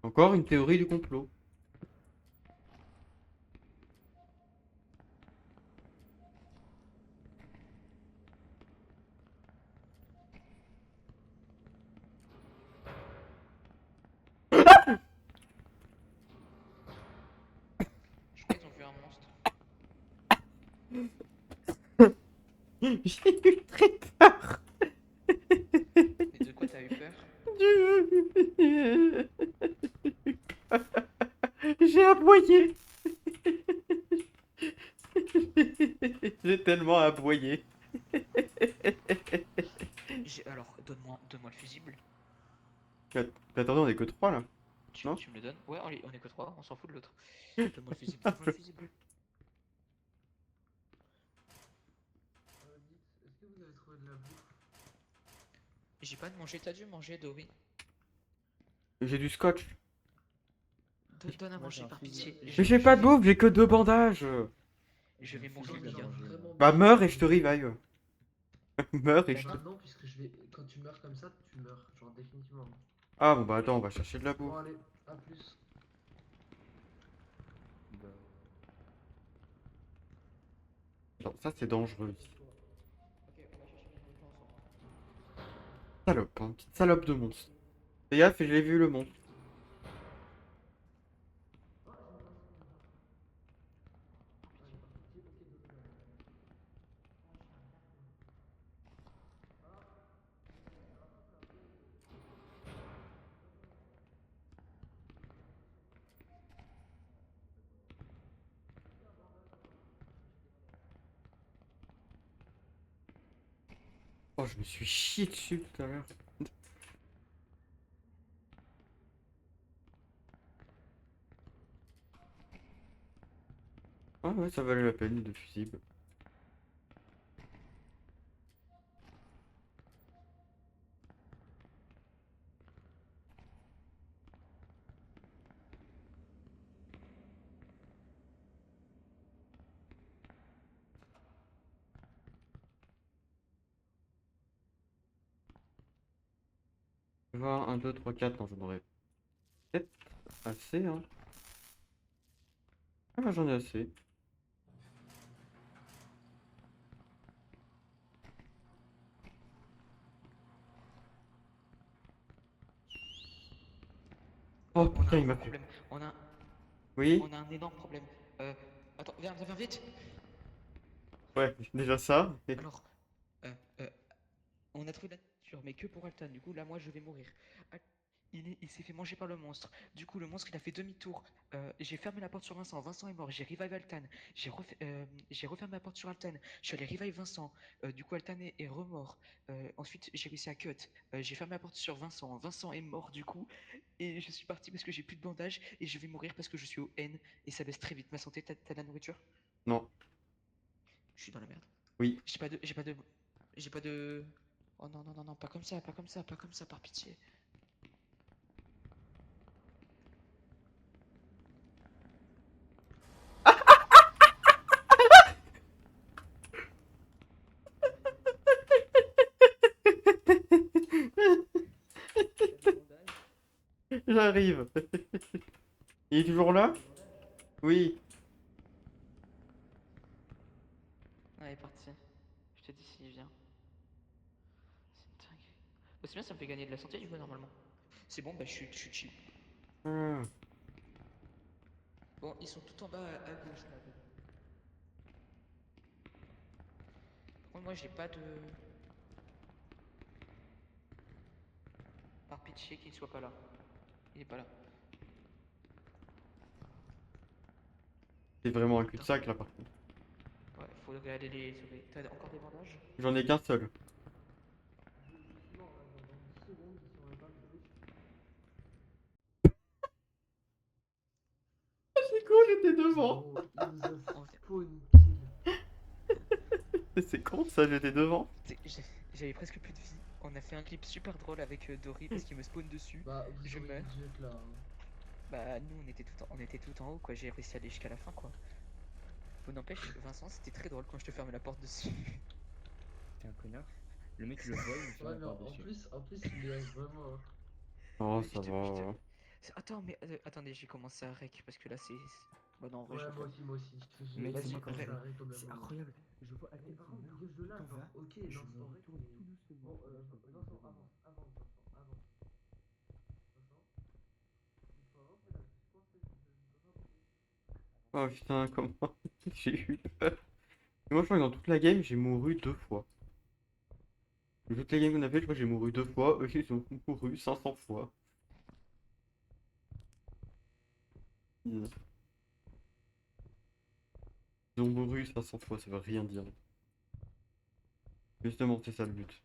Encore une théorie du complot. Je crois qu'ils ont vu un monstre. J'ai eu très peur. Et de quoi t'as eu peur? J'ai aboyé. J'ai tellement aboyé. Alors, donne-moi le fusible. Mais attendez, on est que 3 là. Non. Tu me le donnes? Ouais, on est que trois, on s'en fout de l'autre. Donne-moi le fusible, donne-moi le fusible. Dites, est-ce que vous avez trouvé de la bouffe? J'ai pas de manger, t'as dû manger, Dory. J'ai du scotch. Donne à Moi, j'ai manger un par fusil. pitié. Mais j'ai pas de bouffe, j'ai que 2 bandages. Je vais mourir, fusil les à gars. manger. Vraiment Bah besoin meurs et de je te bouffe. revive. Meurs et je te... Maintenant, puisque je vais. Quand tu meurs comme ça, tu meurs. Genre définitivement. Ah bon bah attends, on va chercher de la bouffe. Bon, allez, à plus. Bah, Attends, ça c'est dangereux. Ok, on va chercher la nourriture ensemble. Salope, hein, petite salope de monstre. Fais gaffe, je l'ai vu le monstre. Oh, je me suis chié dessus tout à l'heure. Ah ouais, ça valait la peine, de fusible. Voir 1, 2, 3, 4, non, j'en aurais peut-être assez, hein. Ah bah j'en ai assez. Oh On a putain, un il m'a gros fait... problème. Oui? On a un énorme problème. Attends, viens vite. Ouais, déjà ça. Alors, euh, euh, on a trouvé la nourriture, mais que pour Altan. Du coup, là, moi, je vais mourir. Il s'est fait manger par le monstre. Du coup, le monstre, il a fait demi-tour. J'ai fermé la porte sur Vincent. Vincent est mort. J'ai revive Altan. J'ai refermé la porte sur Altan. Je suis allé revive Vincent. Du coup, Altan est remort. Ensuite, j'ai réussi à cut. J'ai fermé la porte sur Vincent. Vincent est mort, du coup. Et je suis parti parce que j'ai plus de bandage. Et je vais mourir parce que je suis au N. Et ça baisse très vite ma santé. T'as de la nourriture? Non, Je suis dans la merde. oui. J'ai pas de. J'ai pas de. J'ai pas de. Oh non, non, non, non, pas comme ça, pas comme ça, pas comme ça, par pitié. J'arrive. Il est toujours là? Oui. Ouais, il est parti. Je te dis s'il vient. C'est dingue. Bah, c'est bien, ça me fait gagner de la santé du coup, normalement. C'est bon, bah je suis chill. Ah. Bon, ils sont tout en bas à gauche là. contre, moi, j'ai pas de. Par pitié qu'il soit pas là. Il est pas là. C'est vraiment un Putain. cul-de-sac là par contre. Ouais, faudrait aller les sauver. T'as encore des bandages? J'en ai qu'un seul. Non, là, dans 10 secondes, si on est pas de risque. C'est con, j'étais devant. Gros, il nous a En fait, spawn kill. C'est con ça, j'étais devant. j'avais presque plus de vie. On a fait un clip super drôle avec Dory parce qu'il me spawn dessus. Bah, vous Je auriez meurs. dû être là. Hein. Bah, nous, on était tout en haut, quoi. J'ai réussi à aller jusqu'à la fin, quoi. Bon, n'empêche, Vincent, c'était très drôle quand je te fermais la porte dessus. T'es un connard. Le mec, le voit, il me ferme Ouais, la mais porte en dessus. plus, il est vraiment. Oh, Je ça te- va. je te- Attends, mais attendez, j'ai commencé à rec parce que là, c'est. Bon, non, en vrai, je Ouais, le fais. moi aussi. Mec, c'est Vas-y, moi quand ré- je ça arrive comme la C'est bombe. incroyable. Je vois Mais Alten par qui contre, meurt. dégage de là, T'en genre, vas, ok, je lance me ton rec, retourne mais. tout doucement. Bon, Là, je vois pas une Vincent, seconde. avance. Vincent. Il faut avancer là, je suis coincé, je peux pas bouger. Oh putain, comment j'ai eu peur. Et moi je crois que dans toute la game j'ai mouru 2 fois. Dans toutes les games qu'on a fait, je crois que j'ai mouru 2 fois. Eux ils ont mouru 500 fois. Ils ont mouru 500 fois, ça veut rien dire. Justement, c'est ça le but.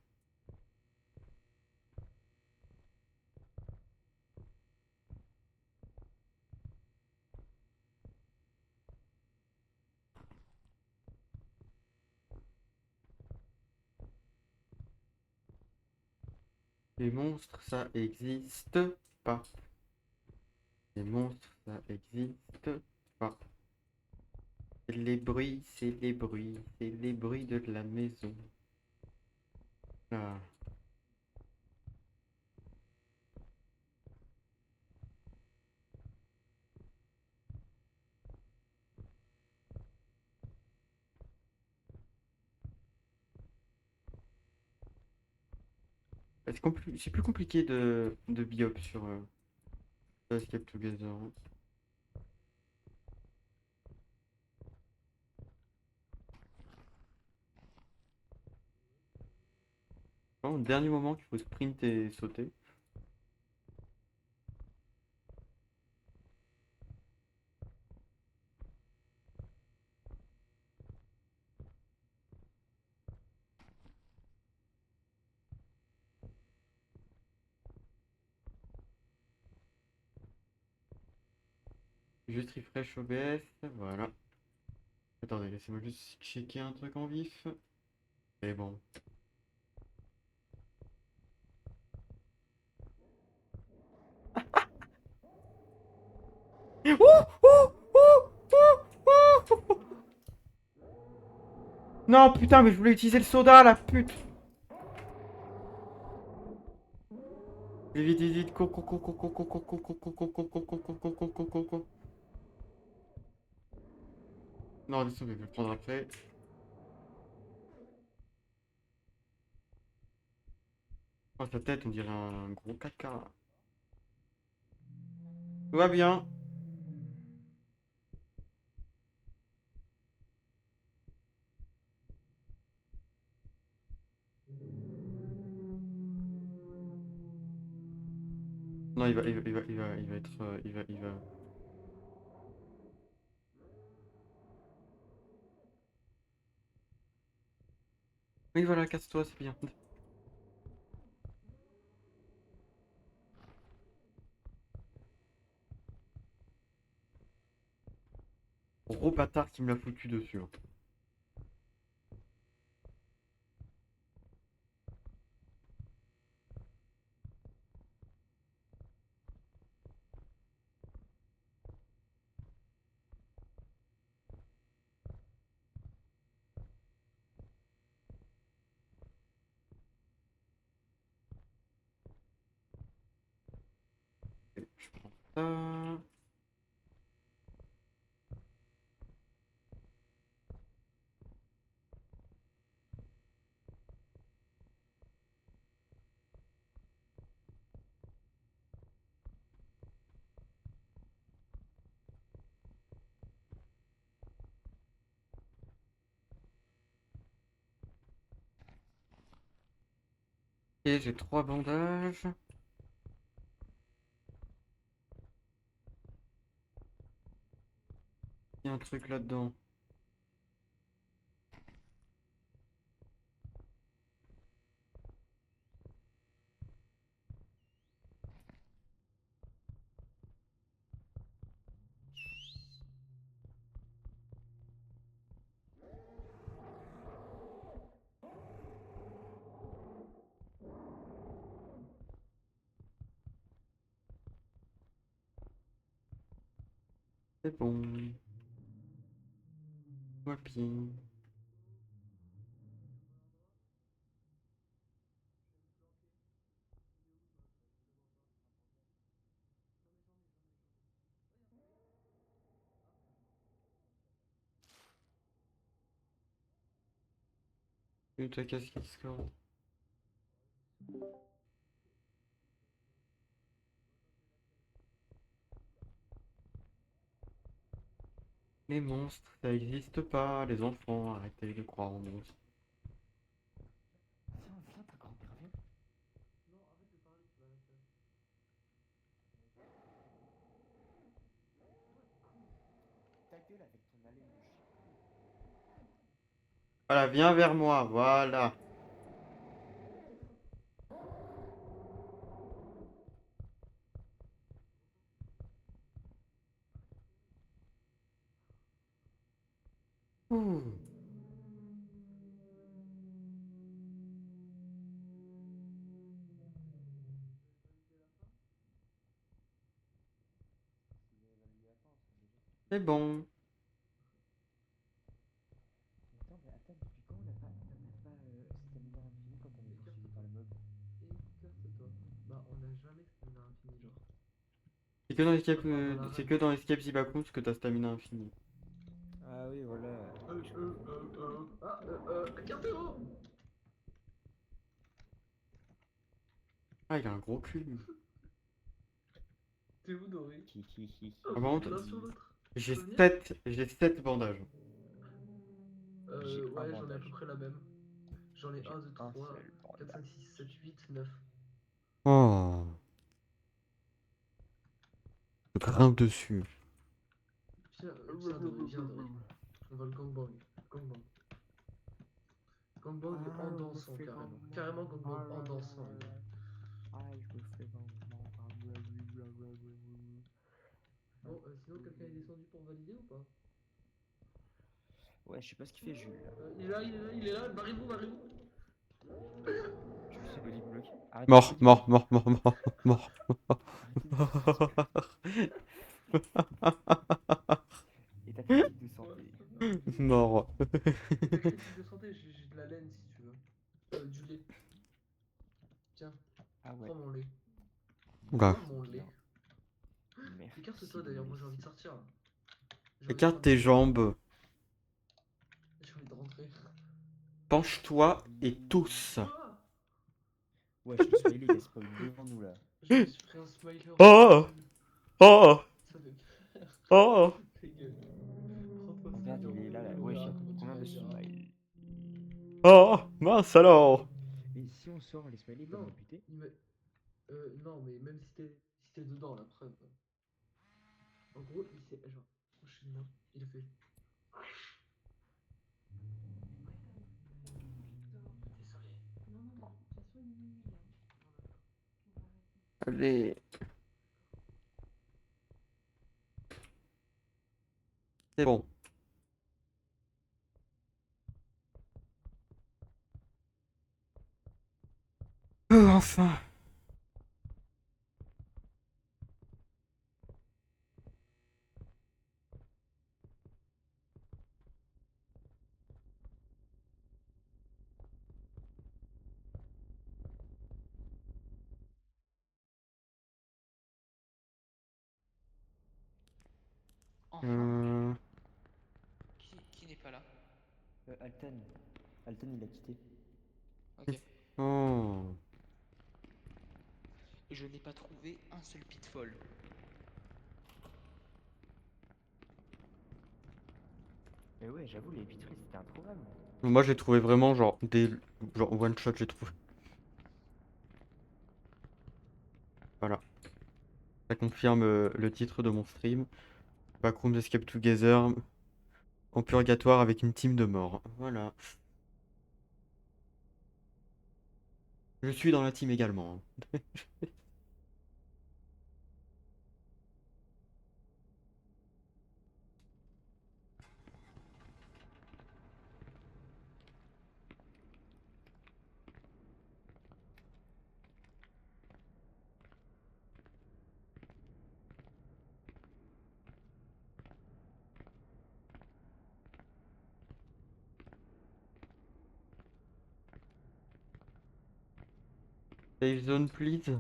Les monstres, ça existe pas. Les monstres, ça existe pas. C'est les bruits, c'est les bruits, c'est les bruits de la maison. Ah. C'est plus compliqué de biop sur Escape Together. Hein. Vraiment, au dernier moment qu'il faut sprint et sauter. Juste refresh OBS, voilà. Attendez, laissez-moi juste checker un truc en vif. Et bon. Non, putain, mais je voulais utiliser le soda, la pute. Vite, vite, vite, co. Non, désolé, je vais le prendre après. Oh, sa tête, on dirait un gros caca. Tout va bien. Non, il va être, il va. Oui, voilà, casse-toi, c'est bien. Gros bâtard qui me l'a foutu dessus. Hein. Et je prends ça. Ok, j'ai 3 bandages. Il y a un truc là-dedans. C'est bon. Wapi. Ta casquette score. Les monstres, ça existe pas. Les enfants, arrêtez de croire en monstres. Viens, ta grand-mère, viens. Non, arrête de parler, tu vas la faire. Ta gueule avec ton haleine de chien. Voilà, viens vers moi, voilà. Ouh. C'est bon. Attends, mais attends, depuis quand on n'a pas stamina infini quand on est poursuivi par le mob? Écarte-toi. Bah, on n'a jamais stamina infini, genre. C'est que dans Escape, À part dans la c'est run. que dans Escape the Backrooms que t'as stamina infini. Ah oui, voilà. Je confonds. Ah, écartez-vous! Ah, il a un gros cul. T'es où, Doré? Hi hi hi Oh, Ah, hi par t'es contre, l'un hi. sur l'autre. j'ai Tu veux venir? 7 bandages. J'ai un Ouais, j'en ai à peu bandage. près la même. J'en ai J'ai 1, 2, un 3, seul 4, 5, bandage. 6, 7, 8, 9. Oh, je grimpe dessus. Viens, Doré, viens, Doré. On va le gangbang. Gangbang. Gangbang en Ah, je me dansant, fais carrément. grandement. Carrément gangbang Ah en là là dansant, là les gars. là. Ah, je me fais grandement. Ah, blablabla. Bon, sinon, quelqu'un est descendu pour valider ou pas? Ouais, je sais pas ce qu'il fait Jules là. Il est là, il est là, il est là. Barrez-vous, barrez-vous. Jules c'est body block. Arrêtez de Mort, body block. mort, mort, mort, mort, mort. Arrêtez de body block. Et ta critique de santé. Mort. Ta critique de santé, j'ai de la laine si tu veux. Du lait. Tiens, Ah ouais. prends mon lait. Oula. Prends mon lait. Merci. Écarte-toi d'ailleurs, moi j'ai envie de merci. sortir là. J'ai envie de Écarte faire tes mes- jambes. J'ai envie de rentrer. Penche-toi et tousse. Quoi? Wesh, le smiley il a spawn devant nous là. Je me suis pris un smiley en Oh, pleine gueule. oh, Ça fait peur. oh, Ta gueule. Prends-toi ce Regarde, smiley en il est là, pleine là. gueule, on Wesh, verra il y a comment tu combien de valideras. smileys? oh, mince alors. Mais si on sort les smileys, ils peuvent Non, nous buter. non, mais même si t'es dedans, la preuve. En gros, il s'est. Genre, prochainement, il a fait. Allez. C'est bon. Enfin. Enfin, Euh, qui n'est pas là? Alten. Alten il a quitté. Ok. Oh. Je n'ai pas trouvé un seul pitfall. Mais ouais, j'avoue, les vitrines c'était introuvable. Moi j'ai trouvé vraiment genre des genre one shot j'ai trouvé. Voilà. Ça confirme le titre de mon stream. Backrooms Escape Together en purgatoire avec une team de morts. Voilà. Je suis dans la team également. Safe zone, please.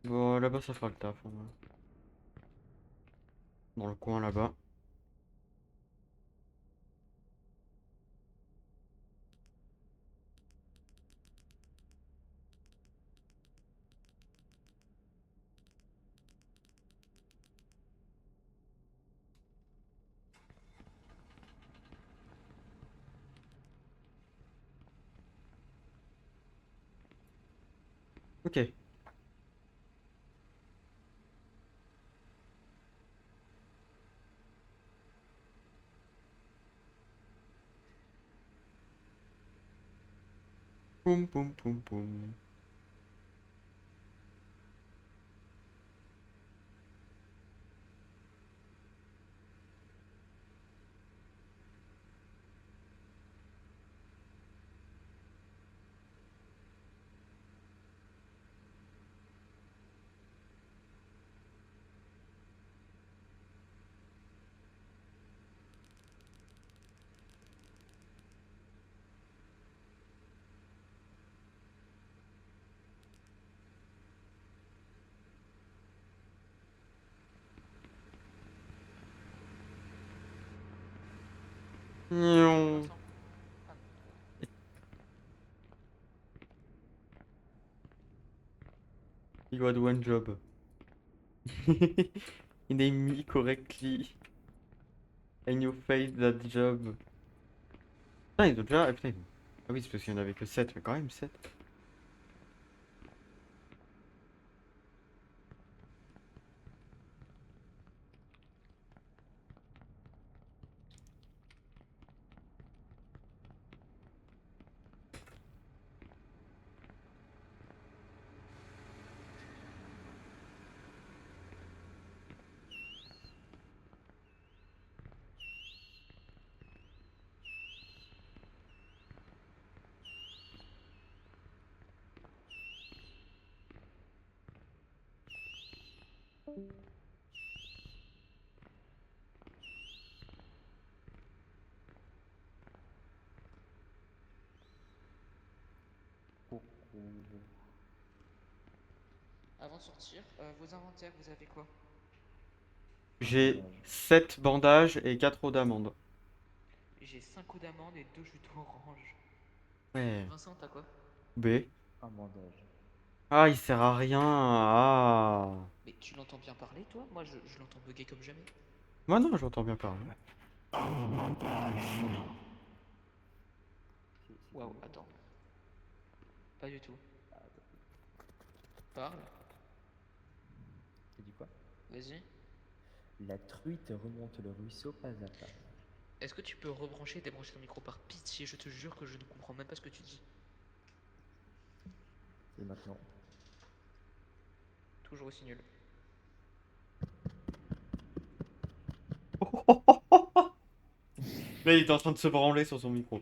Bon, là-bas, ça fera le taf. Hein. Dans le coin là-bas. Ok. Poum poum poum poum. Gnon. Vincent. Ah, You had one job. You named me correctly. And you failed that job. Putain, ils ont déjà. Ah, putain, ah oui, c'est parce qu'il n'y en avait que 7, mais quand même 7. avant de sortir, vos inventaires, vous avez quoi? J'ai Bandage. 7 bandages et 4 eaux d'amande. J'ai 5 eaux d'amande et 2 jus d'orange. Ouais. Vincent, t'as quoi? B. Un bandage. Ah, il sert à rien. Ah. Mais tu l'entends bien parler, toi? Moi, je l'entends bugger comme jamais. Moi, non, j'entends bien parler. C'est Waouh, ton micro. attends. Pas du tout. Ah, attends. Parle, T'as dit quoi? vas-y. La truite remonte le ruisseau pas à pas. Est-ce que tu peux rebrancher et débrancher ton micro par pitié? Je te jure que je ne comprends même pas ce que tu dis. Et maintenant? Toujours aussi nul. Là, il est en train de se branler sur son micro.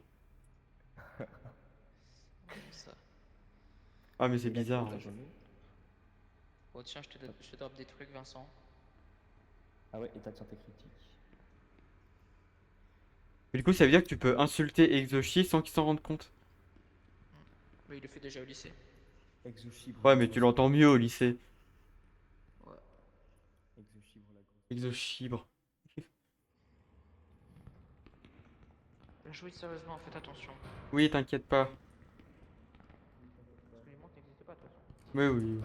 Comme ça. Ah, mais c'est Et la bizarre. truite Hein. jamais. Oh tiens, je te drop des trucs, Vincent. Ah ouais, état de santé critique. Mais du coup, ça veut dire que tu peux insulter Exoshi sans qu'il s'en rende compte. Mais il le fait déjà au lycée. Exochibre Ouais, la mais grosse tu l'entends mieux au lycée. Ouais. Exochibre la grosse Exoshibre. Jouez sérieusement, faites attention. Oui, t'inquiète pas. Parce que les montres n'existaient pas de toute façon. Mais oui.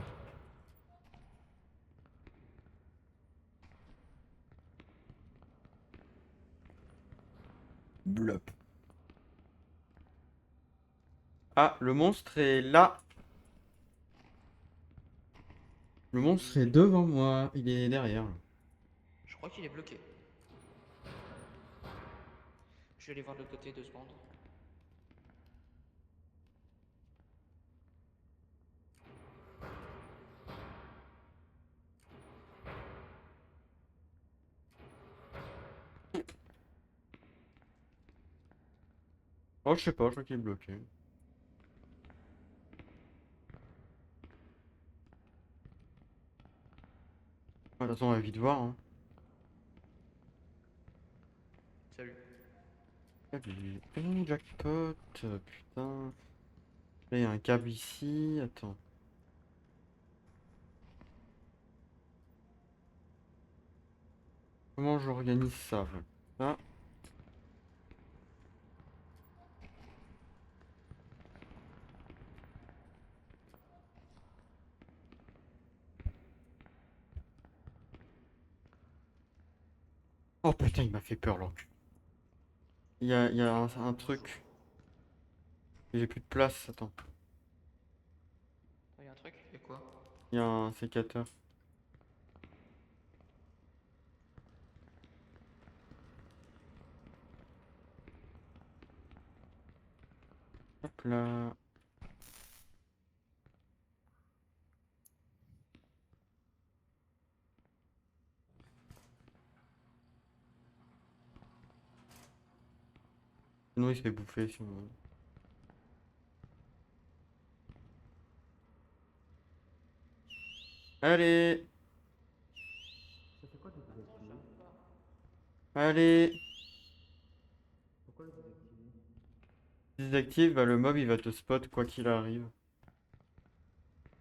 Blop. Ah, le monstre est là. Le monstre est devant moi, il est derrière. Je crois qu'il est bloqué. Je vais aller voir de l'autre côté 2 secondes. Oh, je sais pas, je crois qu'il est bloqué. Ah, de toute façon, on va vite voir, hein. Salut. Salut. Oh, jackpot, putain. Là, il y a un câble ici, attends. Comment j'organise ça? Ah. Oh putain, il m'a fait peur, l'enculé. Il y a un truc. J'ai plus de place, attends. Il y a un truc. Et quoi? Il y a un sécateur. Hop là. Sinon, il se fait bouffer si on veut. Allez! Ça fait quoi de désactiver? Allez! Pourquoi le désactiver? Si tu désactives, bah, le mob il va te spot quoi qu'il arrive.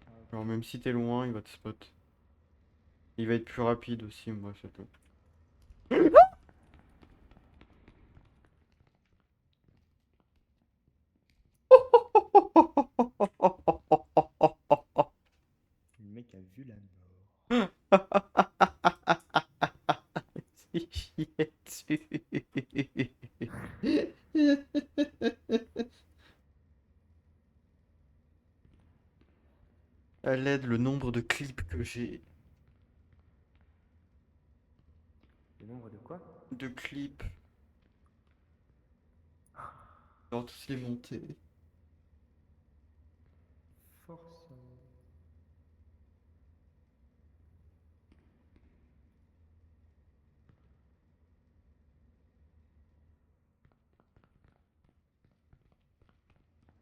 Ah, ok. Genre, même si t'es loin, il va te spot. Il va être plus rapide aussi, moi, c'est tout. Le mec a vu la mort. C'est chier dessus. À l'aide, le nombre de clips que j'ai. Le nombre de quoi? De clips. Genre tous les monter. Force.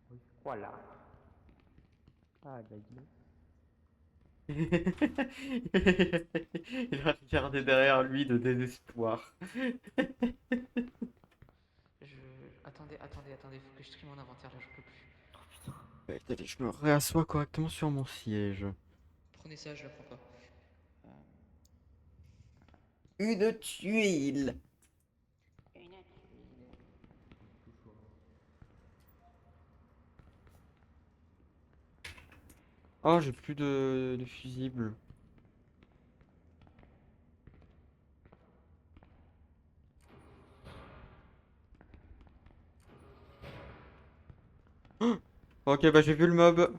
Oui. Voilà. Ah, Daguilo. Il a regardé derrière lui de désespoir. Attendez, faut que je trie mon inventaire là, j'en peux plus. Attendez, je me réassois correctement sur mon siège. Prenez ça, je la prends pas. Une tuile. Oh, j'ai plus de fusibles. Ok, bah j'ai vu le mob.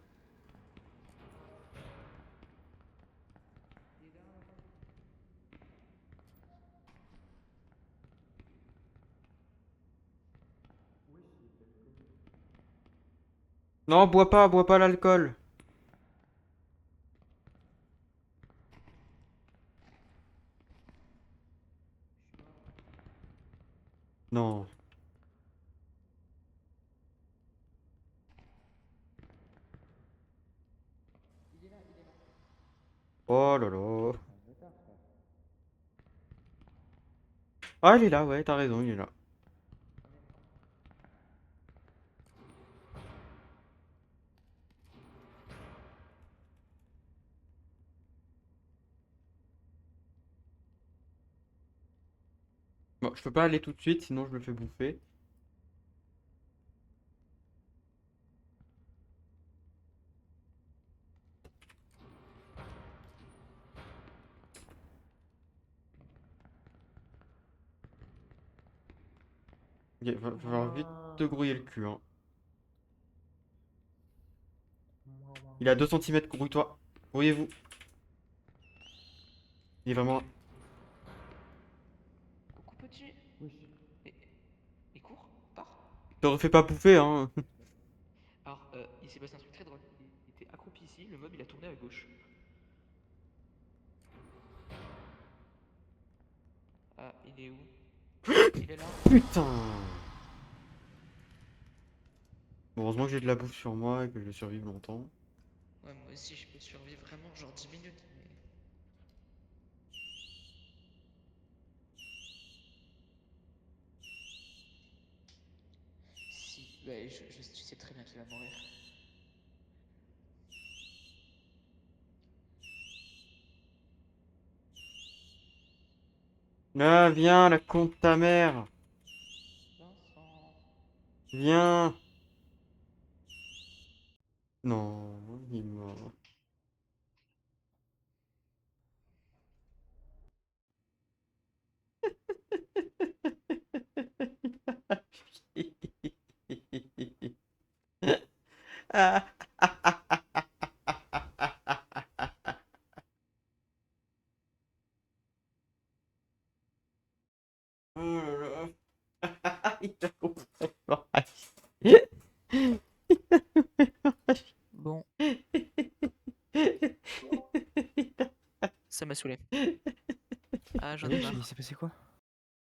Non, bois pas l'alcool. Non. Oh là là. Ah, il est là, ouais, t'as raison, il est là. Bon, je peux pas aller tout de suite, sinon je le fais bouffer. Ok, va falloir vite te grouiller le cul, hein. Il a 2 cm, grouille-toi. Grouillez-vous. Il est vraiment... Coucou petit. Oui. Et cours, pars. Je te refais pas bouffer, hein. Alors, il s'est passé un truc très drôle. Il était accroupi ici, le mob il a tourné à gauche. Ah, il est où? Il est là. Putain. Bon, heureusement que j'ai de la bouffe sur moi et que je vais survivre longtemps. Ouais, moi aussi je peux survivre vraiment genre 10 minutes. Mais... Si, ouais, tu sais très bien qu'il va mourir. Ah, viens, la con de ta mère. Vincent. Viens. Non, il est mort. Ah. Oh là là. Il a complètement haché. Bon, ça m'a saoulé. Ah, j'en ai Oui, marre. il s'est passé quoi?